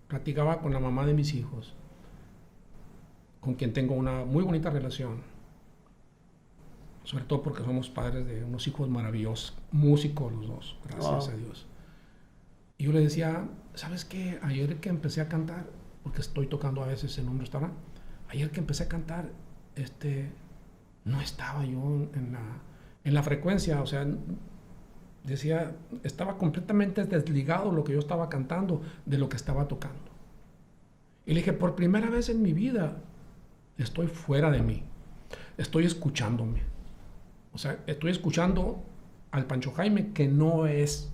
platicaba con la mamá de mis hijos, con quien tengo una muy bonita relación, sobre todo porque somos padres de unos hijos maravillosos, músicos los dos, gracias a Dios. Y yo le decía, ¿sabes qué? Ayer que empecé a cantar, porque estoy tocando a veces en un restaurante, ayer que empecé a cantar, no estaba yo en la frecuencia, o sea, decía, estaba completamente desligado lo que yo estaba cantando de lo que estaba tocando. Y le dije, por primera vez en mi vida estoy fuera de mí. Estoy escuchándome. O sea, estoy escuchando al Pancho Jaime que no es.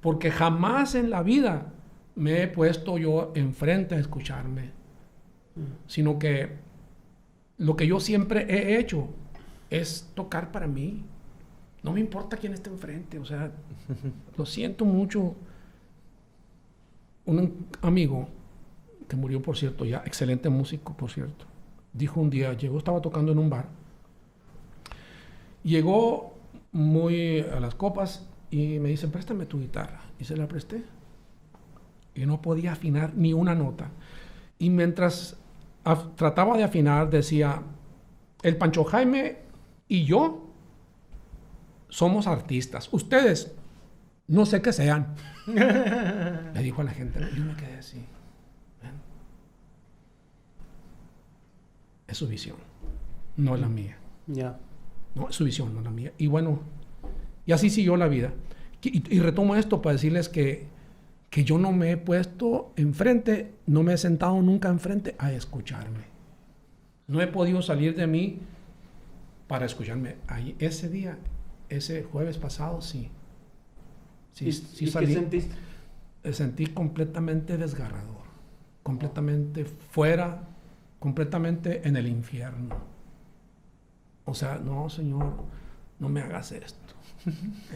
Porque jamás en la vida me he puesto yo enfrente a escucharme. Sino que lo que yo siempre he hecho es tocar para mí. No me importa quién esté enfrente. O sea, lo siento mucho. Un amigo que murió, por cierto, ya excelente músico, por cierto, dijo un día, estaba tocando en un bar, llegó muy a las copas y me dice, préstame tu guitarra, y se la presté, y no podía afinar ni una nota, y mientras trataba de afinar, decía, el Pancho Jaime y yo somos artistas, ustedes no sé qué sean. Le dijo a la gente, yo me quedé así. Es su visión, no es la mía. Ya. No, es su visión, no es la mía. Y bueno, y así siguió la vida. Y retomo esto para decirles que yo no me he puesto enfrente, no me he sentado nunca enfrente a escucharme. No he podido salir de mí para escucharme. Ahí, ese día, ese jueves pasado, sí. ¿Y salí. qué sentiste? Me sentí completamente desgarrador, completamente fuera, completamente en el infierno. O sea, no, Señor, no me hagas esto.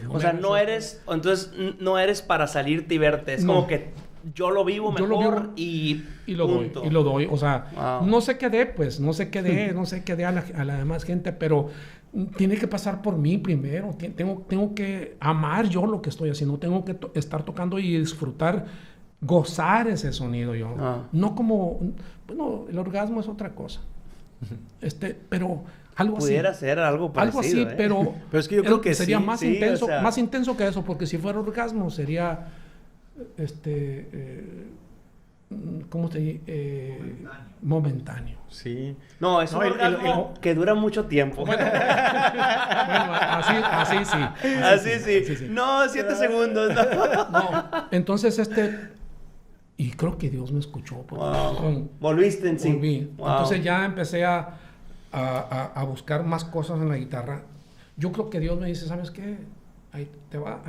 O sea, no eres, entonces no eres para salirte y verte, es como que yo lo vivo mejor y lo doy, o sea, no sé qué dé, pues, no sé qué dé a la demás gente, pero tiene que pasar por mí primero, tengo que amar yo lo que estoy haciendo, tengo que estar tocando y disfrutar, gozar ese sonido yo, no como, bueno, el orgasmo es otra cosa, pero algo pudiera así. ser algo parecido, algo así, pero es que yo creo que sería más intenso, o sea, más intenso que eso, porque si fuera orgasmo sería ¿cómo te digo? Momentáneo. Sí. No, es un orgasmo que dura mucho tiempo. Bueno, así sí. Así sí. No, 7 segundos. No, entonces y creo que Dios me escuchó. Volviste en sí. Volví. Wow. Entonces ya empecé a buscar más cosas en la guitarra. Yo creo que Dios me dice, ¿sabes qué? Ahí te va,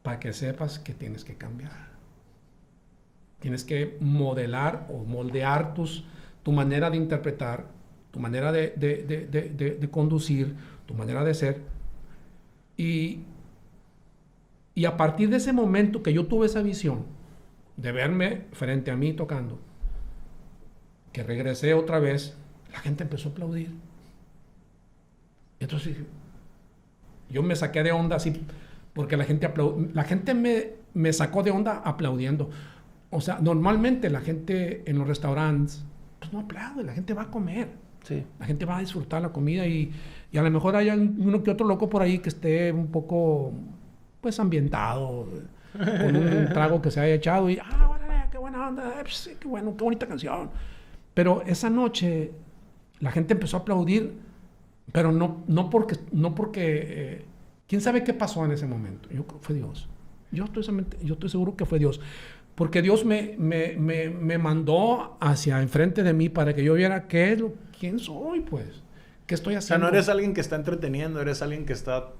para que sepas que tienes que cambiar. Tienes que modelar o moldear tu manera de interpretar, tu manera de conducir, tu manera de ser. Y a partir de ese momento que yo tuve esa visión de verme frente a mí tocando, que regresé otra vez, la gente empezó a aplaudir. Entonces yo me saqué de onda así, porque la gente me sacó de onda aplaudiendo. O sea, normalmente la gente en los restaurantes pues no aplaude, la gente va a comer. Sí. La gente va a disfrutar la comida y a lo mejor hay uno que otro loco por ahí que esté un poco pues ambientado, con un trago que se haya echado y órale, qué buena onda, pues, qué bueno, qué bonita canción. Pero esa noche la gente empezó a aplaudir, pero no porque quién sabe qué pasó en ese momento. Yo creo que fue Dios. Yo estoy seguro que fue Dios. Porque Dios me mandó hacia enfrente de mí para que yo viera quién soy, pues. ¿Qué estoy haciendo? O sea, no eres alguien que está entreteniendo, eres alguien que está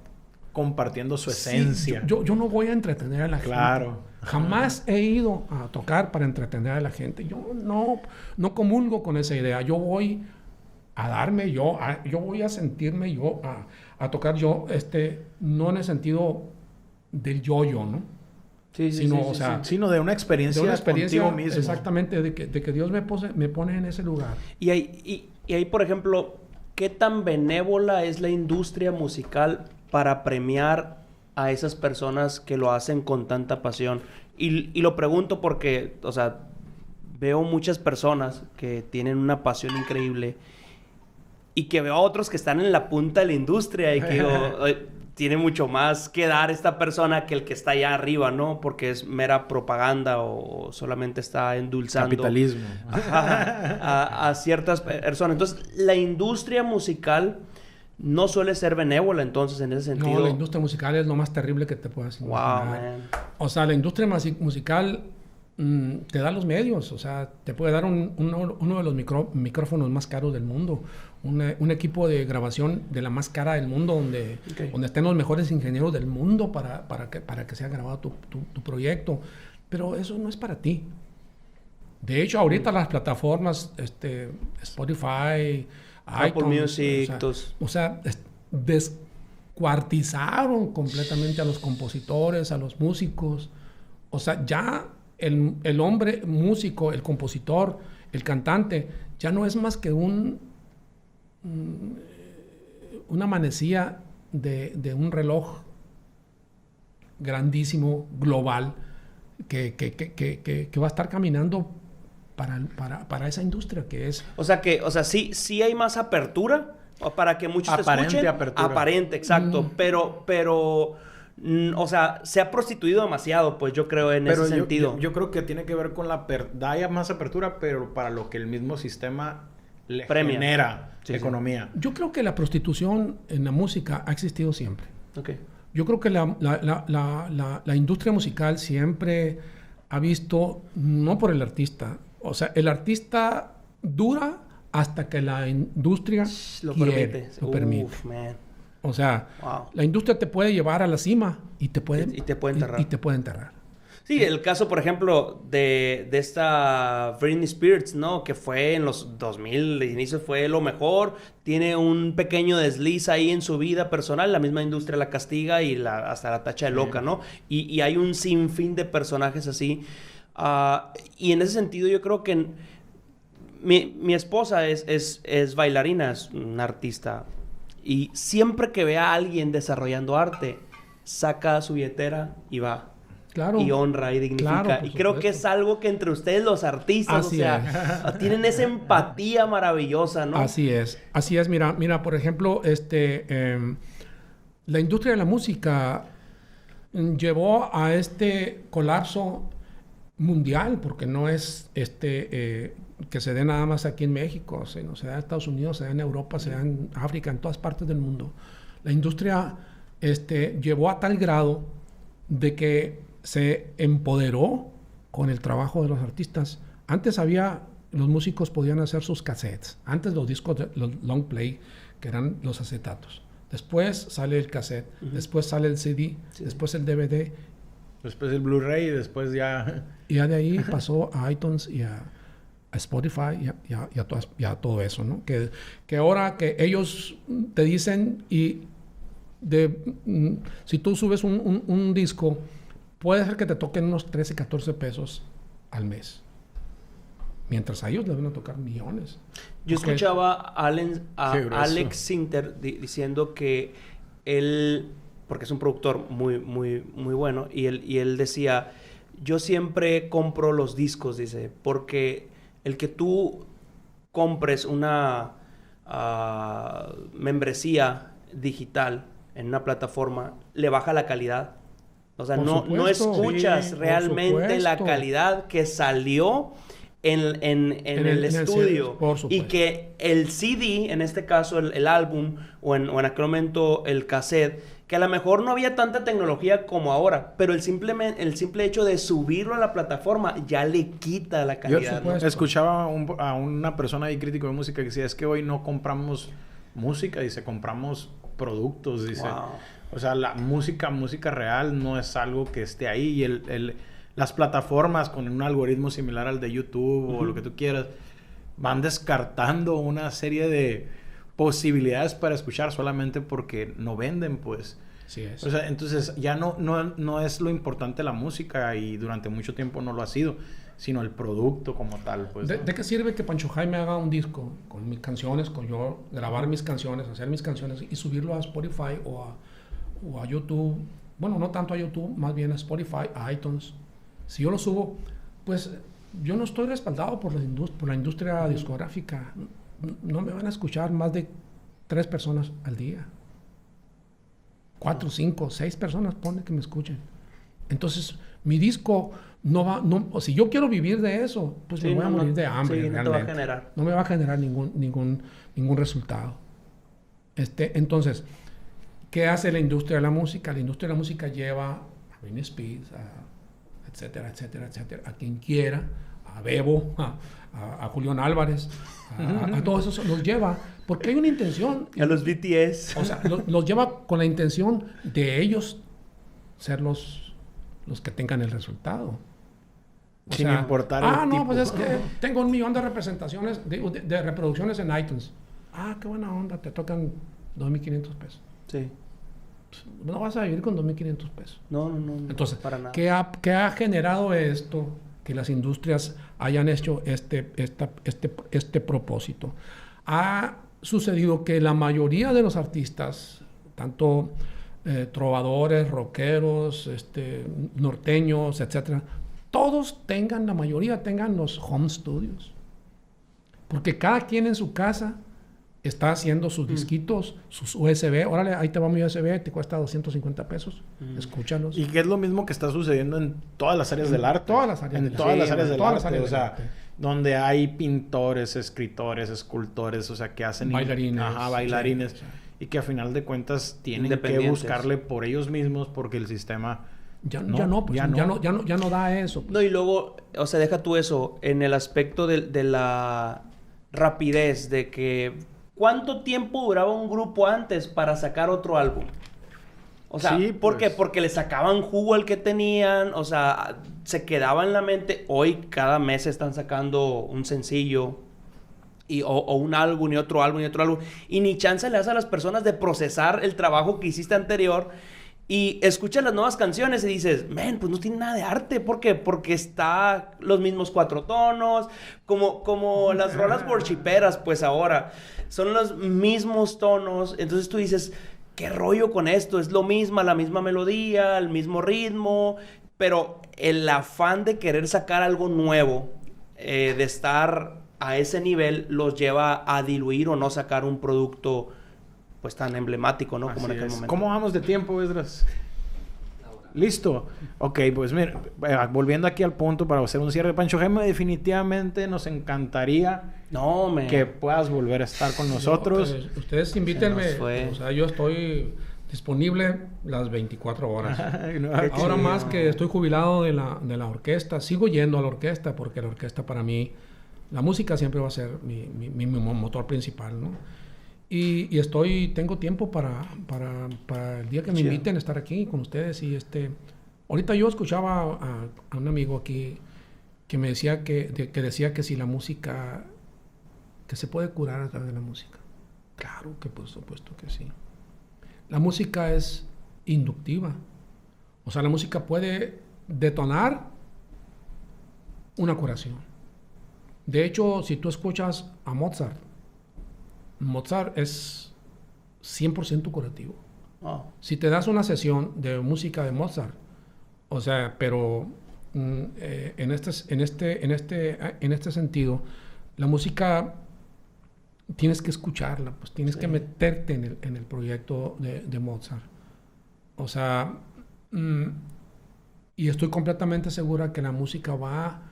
compartiendo su esencia. Sí, yo no voy a entretener a la gente. Claro. Jamás he ido a tocar para entretener a la gente. Yo no comulgo con esa idea. Yo voy a darme yo voy a sentirme yo, a tocar yo, no en el sentido del yo-yo, ¿no? Sí, sino de una experiencia contigo mismo. Exactamente, de que Dios me pone en ese lugar. Y ahí, por ejemplo, ¿qué tan benévola es la industria musical para premiar a esas personas que lo hacen con tanta pasión? Y lo pregunto porque, o sea, veo muchas personas que tienen una pasión increíble y que veo a otros que están en la punta de la industria y que digo, tiene mucho más que dar esta persona que el que está allá arriba, ¿no? Porque es mera propaganda o solamente está endulzando capitalismo a ciertas personas. Entonces, la industria musical no suele ser benévola, entonces, en ese sentido. No, la industria musical es lo más terrible que te puedas imaginar. Wow, man. O sea, la industria musical te da los medios, o sea, te puede dar uno de los micrófonos más caros del mundo, un equipo de grabación de la más cara del mundo, donde estén los mejores ingenieros del mundo para que sea grabado tu proyecto, pero eso no es para ti. De hecho, ahorita las plataformas, Spotify, Apple Music, o sea, descuartizaron completamente a los compositores, a los músicos. O sea, ya el hombre músico, el compositor, el cantante, ya no es más que una manecilla de un reloj grandísimo, global, que va a estar caminando para esa industria que es... O sea, sí hay más apertura para que muchos escuchen. Apertura. Aparente, exacto. Pero o sea, se ha prostituido demasiado, pues yo creo en ese sentido. Yo creo que tiene que ver con hay más apertura, pero para lo que el mismo sistema le genera economía. Yo creo que la prostitución en la música ha existido siempre. Okay. Yo creo que la industria musical siempre ha visto, no por el artista, o sea, el artista dura hasta que la industria lo permite. Man. O sea, la industria te puede llevar a la cima y te puede enterrar. Sí, el caso, por ejemplo, de esta Britney Spears, ¿no? Que fue en los 2000, de inicio fue lo mejor. Tiene un pequeño desliz ahí en su vida personal. La misma industria la castiga y hasta la tacha de loca, ¿no? Y hay un sinfín de personajes así. Y en ese sentido yo creo que mi esposa es bailarina, es una artista. Y siempre que ve a alguien desarrollando arte, saca su billetera y va. Claro. Y honra y dignifica. Claro, y creo que es algo que entre ustedes los artistas, así tienen esa empatía maravillosa, ¿no? Así es. Mira, por ejemplo, la industria de la música llevó a este colapso mundial, porque no es que se dé nada más aquí en México, sino se da en Estados Unidos, se da en Europa, se da en África, en todas partes del mundo. La industria llevó a tal grado de que se empoderó con el trabajo de los artistas. Antes los músicos podían hacer sus cassettes. Antes los discos, los long play, que eran los acetatos. Después sale el cassette, después sale el CD, después el DVD. Después el Blu-ray y después ya... Y ya de ahí pasó a iTunes y a Spotify y a todo eso, ¿no? Que ahora que ellos te dicen si tú subes un disco, puede ser que te toquen unos 13, 14 pesos al mes. Mientras a ellos les van a tocar millones. Yo escuchaba a Alex Sinter diciendo que él, porque es un productor muy, muy, muy bueno, y él decía, yo siempre compro los discos, dice, porque el que tú compres una membresía digital en una plataforma, le baja la calidad. O sea, no escuchas realmente la calidad que salió en el estudio. Y que el CD, en este caso el álbum, o en aquel momento el cassette, que a lo mejor no había tanta tecnología como ahora, pero el simple hecho de subirlo a la plataforma ya le quita la calidad. Yo escuchaba a una persona ahí crítico de música que decía, es que hoy no compramos música, dice, compramos productos, dice. Wow. O sea, la música real no es algo que esté ahí. Y las plataformas con un algoritmo similar al de YouTube o lo que tú quieras, van descartando una serie de posibilidades para escuchar solamente porque no venden, pues. Sí es. O sea, entonces ya no es lo importante la música, y durante mucho tiempo no lo ha sido, sino el producto como tal, pues. ¿De qué sirve que Pancho Jaime haga un disco con mis canciones, con yo grabar mis canciones, hacer mis canciones y subirlo a Spotify o a YouTube? Bueno, no tanto a YouTube, más bien a Spotify, a iTunes. Si yo lo subo, pues yo no estoy respaldado por la industria discográfica. No me van a escuchar más de 3 personas al día. 4, 5, 6 personas pone que me escuchen. Entonces, mi disco o si yo quiero vivir de eso, pues me voy a morir de hambre. Sí, realmente. No me va a generar ningún resultado. Entonces, ¿qué hace la industria de la música? La industria de la música lleva a Britney Spears, a etcétera, etcétera, etcétera. A quien quiera, a Bebo, a Julián Álvarez, a todos esos los lleva, porque hay una intención. A los BTS. O sea, los lleva con la intención de ellos ser los que tengan el resultado. Sin importar el tipo. Pues es que tengo 1 millón de representaciones, de reproducciones en iTunes. Qué buena onda, te tocan 2,500 pesos. Sí. No vas a vivir con 2,500 pesos. No. Entonces, para nada. ¿qué ha generado esto? Que las industrias hayan hecho este propósito. Ha sucedido que la mayoría de los artistas, tanto trovadores, rockeros, norteños, etcétera, todos la mayoría tengan los home studios. Porque cada quien en su casa está haciendo sus disquitos, sus USB. Órale, ahí te va mi USB, te cuesta 250 pesos. Escúchalos. Y que es lo mismo que está sucediendo en todas las áreas del arte. Todas las áreas del arte. O sea, donde hay pintores, escritores, escultores, o sea, que hacen... Bailarines. Sí. Y que a final de cuentas tienen que buscarle por ellos mismos porque el sistema... Ya no da eso. No, y luego, o sea, deja tú eso en el aspecto de la rapidez, de que ¿cuánto tiempo duraba un grupo antes para sacar otro álbum? O sea, sí, ¿por qué? Porque le sacaban jugo al que tenían, o sea, se quedaba en la mente. Hoy cada mes están sacando un sencillo o un álbum y otro álbum y otro álbum, y ni chance le das a las personas de procesar el trabajo que hiciste anterior. Y escuchas las nuevas canciones y dices, pues no tiene nada de arte. ¿Por qué? Porque está los mismos 4 tonos. Como las rolas worshiperas, pues ahora. Son los mismos tonos. Entonces tú dices, ¿qué rollo con esto? Es lo mismo, la misma melodía, el mismo ritmo. Pero el afán de querer sacar algo nuevo, de estar a ese nivel, los lleva a diluir o no sacar un producto pues tan emblemático, ¿no? Como en aquel momento. ¿Cómo vamos de tiempo, Esdras? ¿Listo? Ok, pues mira, volviendo aquí al punto para hacer un cierre, Pancho Jaime, definitivamente nos encantaría que puedas volver a estar con nosotros. Ustedes invítenme. O sea, yo estoy disponible las 24 horas. Ahora más que estoy jubilado de la orquesta, sigo yendo a la orquesta porque la orquesta para mí, la música siempre va a ser mi motor principal, ¿no? Y tengo tiempo para el día que me inviten a estar aquí con ustedes. Y ahorita yo escuchaba a un amigo aquí que me decía que decía que si la música, que se puede curar a través de la música. Claro que por supuesto que sí. La música es inductiva. O sea, la música puede detonar una curación. De hecho, si tú escuchas a Mozart es 100% curativo. Oh. Si te das una sesión de música de Mozart, o sea, pero en este sentido, la música tienes que escucharla, pues tienes que meterte en el proyecto de Mozart. O sea, y estoy completamente segura que la música va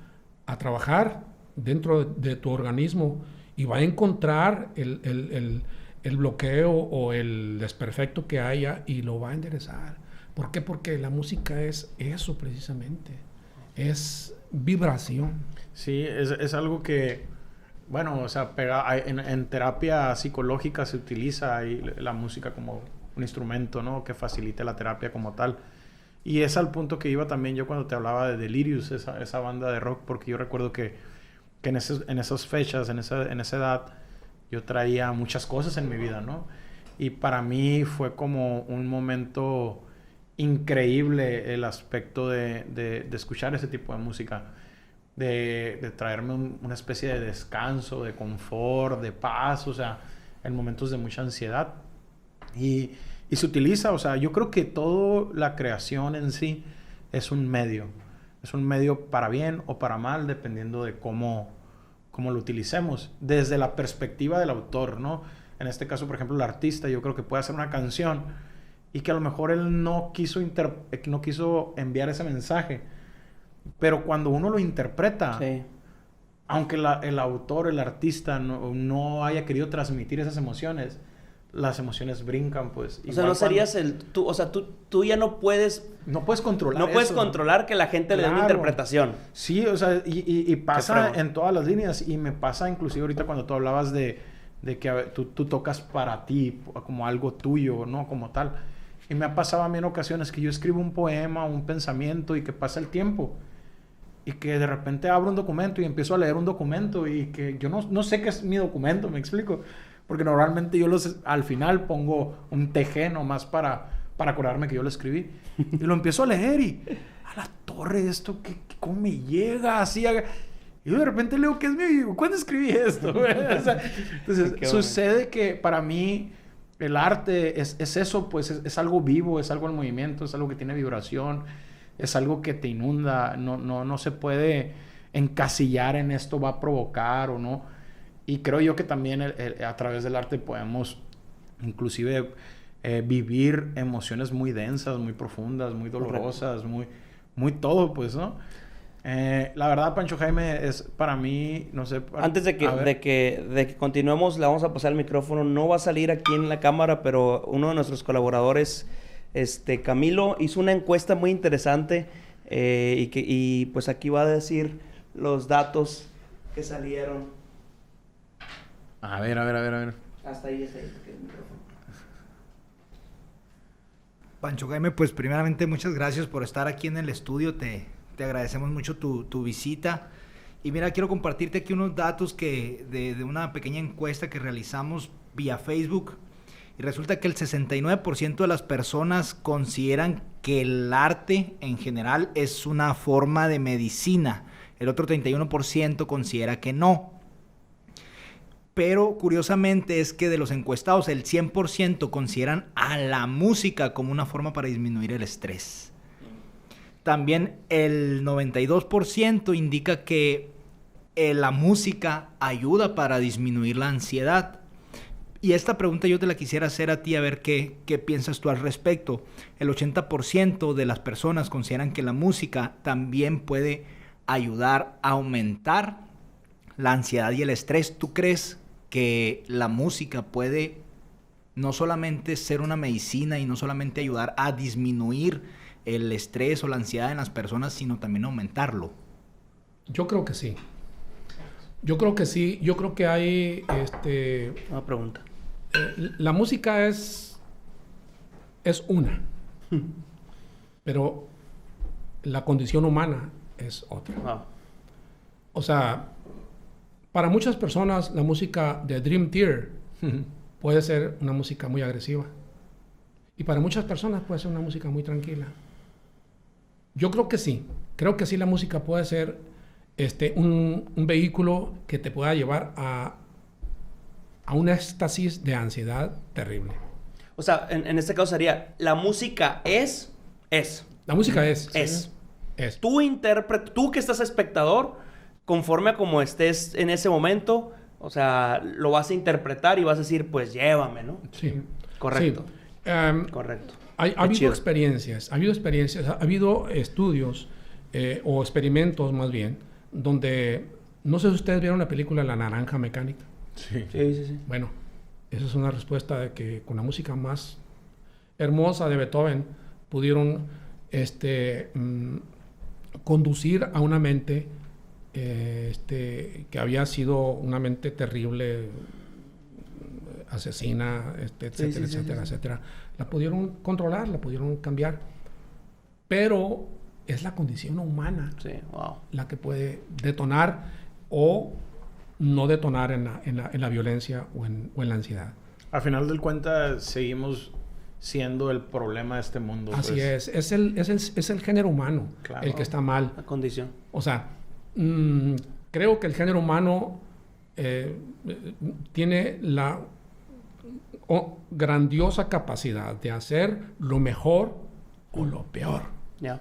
a trabajar dentro de tu organismo y va a encontrar el bloqueo o el desperfecto que haya y lo va a enderezar. ¿Por qué? Porque la música es eso precisamente. Es vibración. Sí, es algo que, bueno, o sea, en terapia psicológica se utiliza ahí la música como un instrumento, ¿no? Que facilite la terapia como tal. Y es al punto que iba también yo cuando te hablaba de Delirious, esa banda de rock, porque yo recuerdo que en esas fechas, en esa edad, yo traía muchas cosas en mi vida, ¿no? Y para mí fue como un momento increíble el aspecto de escuchar ese tipo de música, de traerme una especie de descanso, de confort, de paz, o sea, en momentos de mucha ansiedad. Y se utiliza, o sea, yo creo que toda la creación en sí es un medio. Es un medio para bien o para mal, dependiendo de cómo lo utilicemos. Desde la perspectiva del autor, ¿no? En este caso, por ejemplo, el artista, yo creo que puede hacer una canción y que a lo mejor él no quiso enviar ese mensaje. Pero cuando uno lo interpreta, aunque el autor, el artista, no haya querido transmitir esas emociones, las emociones brincan, pues. O sea, no serías tú ya no puedes... No puedes controlar No puedes controlar que la gente le dé una interpretación. Sí, o sea, y pasa en todas las líneas. Y me pasa inclusive ahorita cuando tú hablabas de que a ver, tú tocas para ti, como algo tuyo, ¿no? Como tal. Y me ha pasado a mí en ocasiones que yo escribo un poema, un pensamiento y que pasa el tiempo. Y que de repente abro un documento y empiezo a leer un documento y que yo no sé qué es mi documento, ¿me explico? Porque normalmente yo al final pongo un TG nomás para acordarme que yo lo escribí. Y lo empiezo a leer y... A la torre, esto, ¿cómo me llega? Así... Y yo de repente leo que es mío. ¿Cuándo escribí esto? O sea, entonces, sucede que para mí el arte es eso, pues es algo vivo, es algo en movimiento, es algo que tiene vibración, es algo que te inunda. No se puede encasillar en esto va a provocar o no. Y creo yo que también a través del arte podemos inclusive vivir emociones muy densas, muy profundas, muy dolorosas, muy todo, pues, ¿no? La verdad, Pancho Jaime, es para mí, no sé... Antes de que continuemos, le vamos a pasar el micrófono. No va a salir aquí en la cámara, pero uno de nuestros colaboradores, Camilo, hizo una encuesta muy interesante y pues aquí va a decir los datos que salieron. A ver. Hasta ahí, el micrófono. Pancho Jaime, pues primeramente muchas gracias por estar aquí en el estudio. Te agradecemos mucho tu visita. Y mira, quiero compartirte aquí unos datos de una pequeña encuesta que realizamos vía Facebook. Y resulta que el 69% de las personas consideran que el arte en general es una forma de medicina. El otro 31% considera que no. Pero curiosamente es que de los encuestados el 100% consideran a la música como una forma para disminuir el estrés. También el 92% indica que la música ayuda para disminuir la ansiedad. Y esta pregunta yo te la quisiera hacer a ti, a ver qué piensas tú al respecto. El 80% de las personas consideran que la música también puede ayudar a aumentar la ansiedad y el estrés. ¿Tú crees que la música puede no solamente ser una medicina y no solamente ayudar a disminuir el estrés o la ansiedad en las personas, sino también aumentarlo? Yo creo que sí. Yo creo que hay... Una pregunta. La música es una. Pero la condición humana es otra. Wow. O sea, para muchas personas la música de Dream Theater puede ser una música muy agresiva. Y para muchas personas puede ser una música muy tranquila. Yo creo que sí. Creo que sí la música puede ser un vehículo que te pueda llevar a un éxtasis de ansiedad terrible. O sea, en este caso sería, la música es. La música es. Es. Tú que estás espectador, conforme a como estés en ese momento, o sea, lo vas a interpretar y vas a decir, pues llévame, ¿no? Sí. Correcto. Sí. Correcto. Ha habido experiencias, ha habido estudios o experimentos más bien, donde, no sé si ustedes vieron la película La Naranja Mecánica. Sí. Bueno, esa es una respuesta de que con la música más hermosa de Beethoven pudieron conducir a una mente que había sido una mente terrible, asesina, etcétera, etcétera. La pudieron controlar, la pudieron cambiar, pero es la condición humana la que puede detonar o no detonar en la violencia o en la ansiedad. Al final del cuenta seguimos siendo el problema de este mundo. Así pues. es el género humano, claro, el que está mal. La condición. O sea, creo que el género humano tiene la grandiosa capacidad de hacer lo mejor o lo peor. Yeah.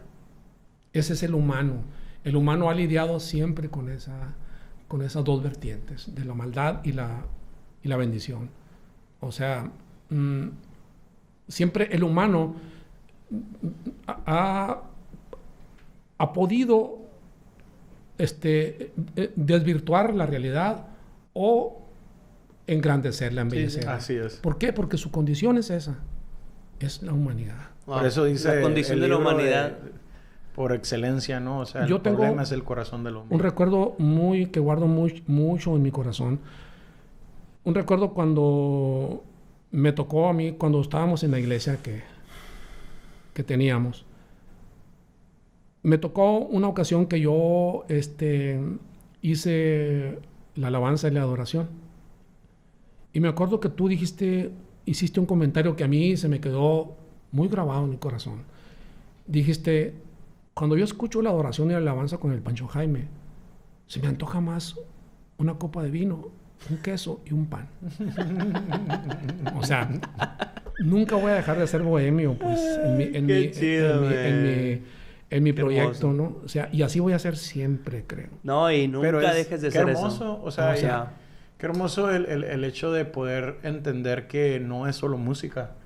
Ese es el humano. El humano ha lidiado siempre con esas dos vertientes, de la maldad y la bendición. O sea, siempre el humano ha podido desvirtuar la realidad o engrandecerla, embellecerla. Así es. ¿Por qué? Porque su condición es esa. Es la humanidad. Por eso dice la condición de la humanidad. Por excelencia, ¿no? O sea, Yo el tengo problema es el corazón del hombre. un recuerdo que guardo mucho en mi corazón. Un recuerdo cuando me tocó a mí, cuando estábamos en la iglesia que teníamos. Me tocó una ocasión que yo hice la alabanza y la adoración. Y me acuerdo que tú hiciste un comentario que a mí se me quedó muy grabado en mi corazón. Dijiste, cuando yo escucho la adoración y la alabanza con el Pancho Jaime, se me antoja más una copa de vino, un queso y un pan. O sea, nunca voy a dejar de ser bohemio, pues, en mi proyecto, hermoso. ¿no? O sea, y así voy a ser siempre, creo. No, y nunca dejes de ser hermoso, eso. O sea, qué hermoso el hecho de poder entender que no es solo música,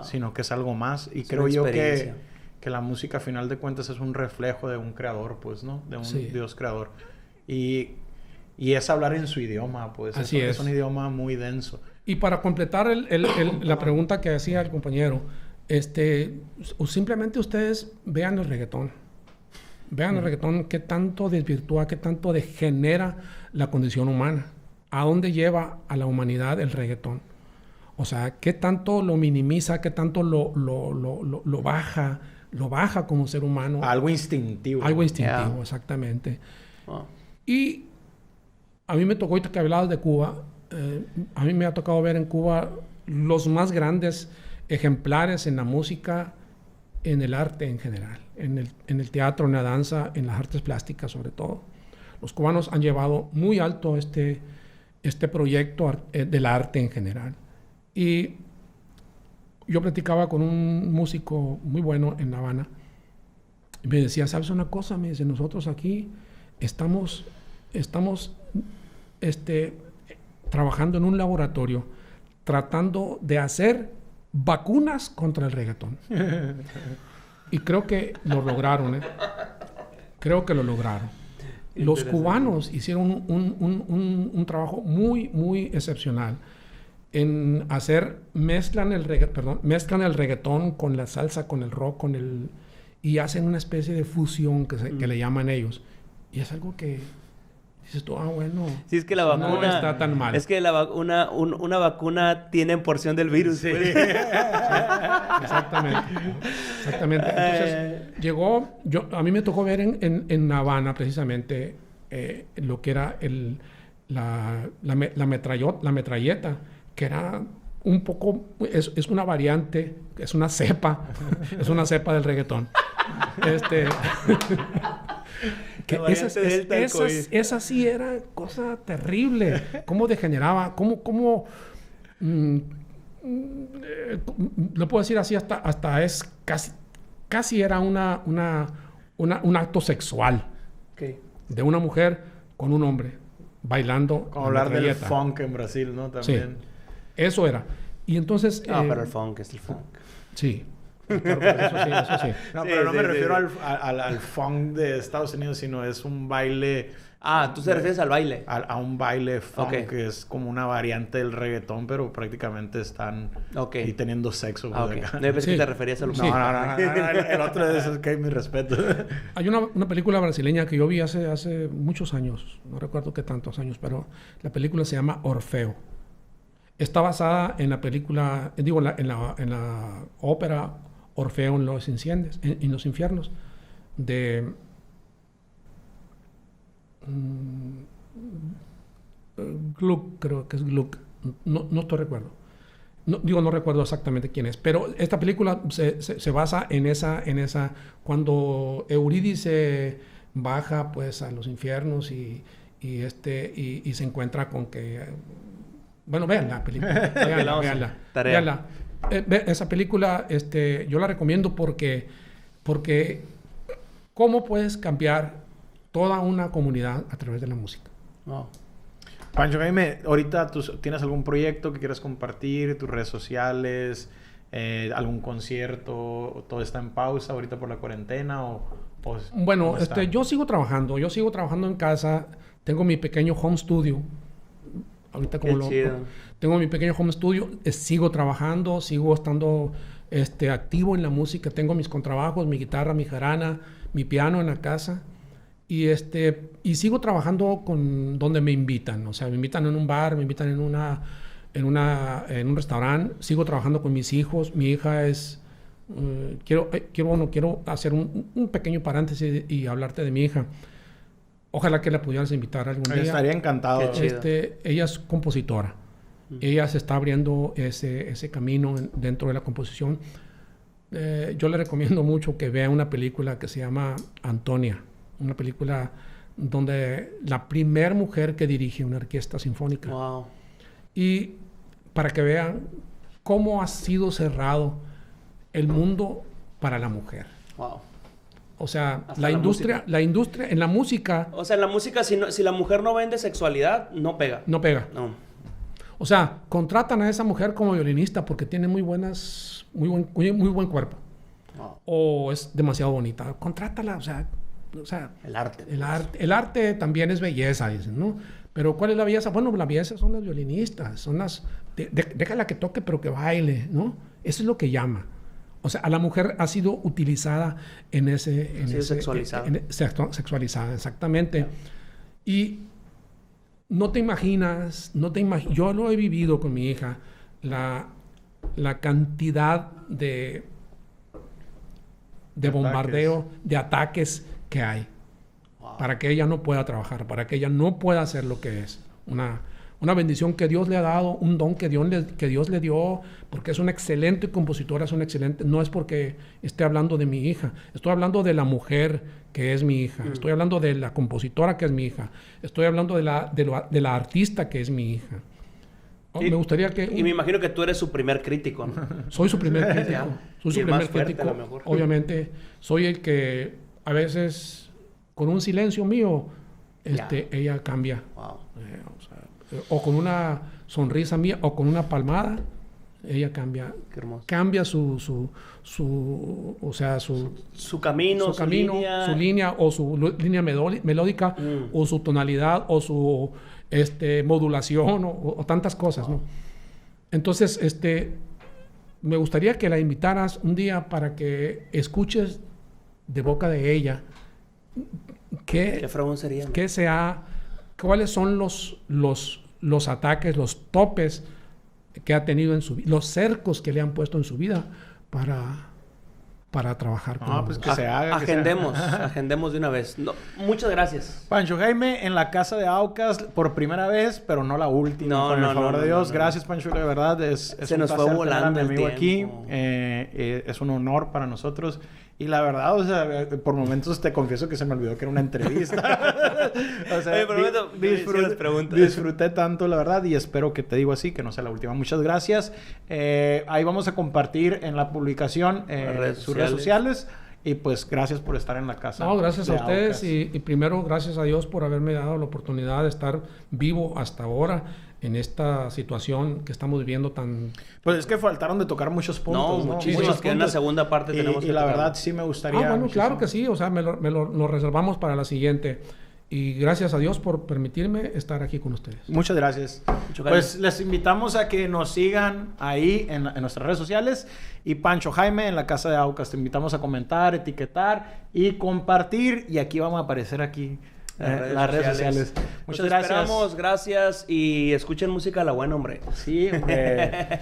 sino que es algo más. Y creo yo que la música, a final de cuentas, es un reflejo de un creador, pues, ¿no? De un Dios creador. Y es hablar en su idioma, pues. Así es. Es un idioma muy denso. Y para completar la pregunta que hacía el compañero, simplemente ustedes vean el reggaetón. Vean el reggaetón, qué tanto desvirtúa, qué tanto degenera la condición humana. ¿A dónde lleva a la humanidad el reggaetón? O sea, qué tanto lo minimiza, qué tanto lo baja como ser humano. Algo instintivo. Algo instintivo, exactamente. Wow. Y a mí me tocó, ahorita que hablabas de Cuba, a mí me ha tocado ver en Cuba los más grandes ejemplares en la música, en el arte en general, en el teatro, en la danza, en las artes plásticas sobre todo. Los cubanos han llevado muy alto este proyecto del arte en general. Y yo platicaba con un músico muy bueno en La Habana y me decía, ¿sabes una cosa? Me dice, nosotros aquí estamos trabajando en un laboratorio tratando de hacer vacunas contra el reggaetón. Y creo que lo lograron, Creo que lo lograron. Los cubanos hicieron un trabajo muy, muy excepcional en hacer, mezclan el reggaetón con la salsa, con el rock, y hacen una especie de fusión que le llaman ellos. Y es algo que dices tú, bueno. Sí, es que la vacuna no está tan mal. Es que una vacuna tiene porción del virus. Sí. Pues. Exactamente. Entonces, a mí me tocó ver en La Habana precisamente lo que era la metralleta, que era un poco, es una variante, es una cepa del reggaetón. Que esa sí era cosa terrible. Cómo degeneraba, cómo lo puedo decir así, hasta es casi era un acto sexual de una mujer con un hombre bailando. Como hablar del funk en Brasil, ¿no? También. Sí, eso era. Y entonces... pero el funk es el funk. Sí. Claro, eso sí. No, pero no me refiero al funk de Estados Unidos, sino es un baile... ¿tú te refieres al baile? A un baile funk, que es como una variante del reggaetón, pero prácticamente están y teniendo sexo. No, pensé que te referías a lo No, el otro es que hay mi respeto. Hay una película brasileña que yo vi hace muchos años, no recuerdo qué tantos años, pero la película se llama Orfeo. Está basada en la película, en la ópera Orfeo en los infiernos de Gluck, creo que es Gluck, no te recuerdo, no recuerdo exactamente quién es, pero esta película se basa en esa cuando Eurídice baja pues a los infiernos y se encuentra con que, bueno, vean la película, véanla. Esa película yo la recomiendo porque cómo puedes cambiar toda una comunidad a través de la música. Wow. Pancho Jaime, ahorita tú tienes algún proyecto que quieras compartir, tus redes sociales, algún concierto, todo está en pausa ahorita por la cuarentena bueno, yo sigo trabajando en casa, tengo mi pequeño home studio. Ahorita tengo mi pequeño home studio, sigo trabajando, sigo estando activo en la música. Tengo mis contrabajos, mi guitarra, mi jarana, mi piano en la casa. Y sigo trabajando con donde me invitan. O sea, me invitan en un bar, me invitan en un restaurante. Sigo trabajando con mis hijos. Mi hija es... quiero hacer un pequeño paréntesis y hablarte de mi hija. Ojalá que la pudieras invitar algún día. Estaría encantado. Ella es compositora. Ella se está abriendo ese camino dentro de la composición. Yo le recomiendo mucho que vea una película que se llama Antonia. Una película donde la primer mujer que dirige una orquesta sinfónica. Wow. Y para que vean cómo ha sido cerrado el mundo para la mujer. Wow. O sea, la industria en la música... O sea, en la música, si la mujer no vende sexualidad, no pega. No pega. No. O sea, contratan a esa mujer como violinista porque tiene muy buen cuerpo. Wow. O es demasiado bonita. Contrátala, o sea... El arte también es belleza, dicen, ¿no? Pero ¿cuál es la belleza? Bueno, la belleza son las violinistas, son las... déjala que toque, pero que baile, ¿no? Eso es lo que llama. O sea, a la mujer ha sido utilizada sexualizada. Sexualizada, exactamente. Y no te imaginas, yo lo he vivido con mi hija, la cantidad de bombardeo, de ataques que hay. Wow. Para que ella no pueda trabajar, para que ella no pueda hacer lo que es. Una bendición que Dios le ha dado, un don que Dios le dio, porque es una excelente compositora, no es porque esté hablando de mi hija, estoy hablando de la mujer que es mi hija, estoy hablando de la compositora que es mi hija, estoy hablando de la artista que es mi hija. Me gustaría que... Y me imagino que tú eres su primer crítico, ¿no? Soy su primer crítico. Soy su primer crítico. Obviamente, soy el que a veces, con un silencio mío, ella cambia. Wow. O con una sonrisa mía, o con una palmada, ella cambia. Qué hermoso. Cambia su camino, su línea, o su línea melódica, o su tonalidad, o su modulación, o tantas cosas, ¿no? Entonces, me gustaría que la invitaras un día para que escuches de boca de ella ¿Qué fragón sería? ¿Cuáles son los ataques, los topes que ha tenido en su vida, los cercos que le han puesto en su vida para trabajar con pues que se haga. Agendemos de una vez. No, muchas gracias. Pancho Jaime en la casa de Aucas por primera vez, pero no la última. Por el favor de Dios. Gracias, Pancho, de verdad. Se nos fue volando el tiempo aquí. Es un honor para nosotros. Y la verdad, o sea, por momentos te confieso que se me olvidó que era una entrevista. O sea, disfruté tanto, la verdad, y espero que te digo así, que no sea la última. Muchas gracias. Ahí vamos a compartir en la publicación sus redes sociales. Y pues gracias por estar en la casa. No, gracias a ustedes y primero gracias a Dios por haberme dado la oportunidad de estar vivo hasta ahora en esta situación que estamos viviendo tan... Pues es que faltaron de tocar muchos puntos, ¿no? Muchos que en la segunda parte tenemos que la verdad sí me gustaría... bueno, muchísimo. Claro que sí, o sea, lo reservamos para la siguiente. Y gracias a Dios por permitirme estar aquí con ustedes. Muchas gracias. Pues les invitamos a que nos sigan ahí en nuestras redes sociales. Y Pancho Jaime en la casa de Aucas. Te invitamos a comentar, etiquetar y compartir. Y aquí vamos a aparecer aquí las redes sociales. Muchas gracias. Esperamos, gracias. Y escuchen música a la buena, hombre. Sí, hombre.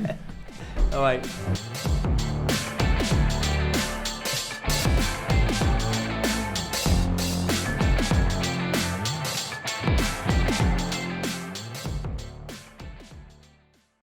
Bye bye.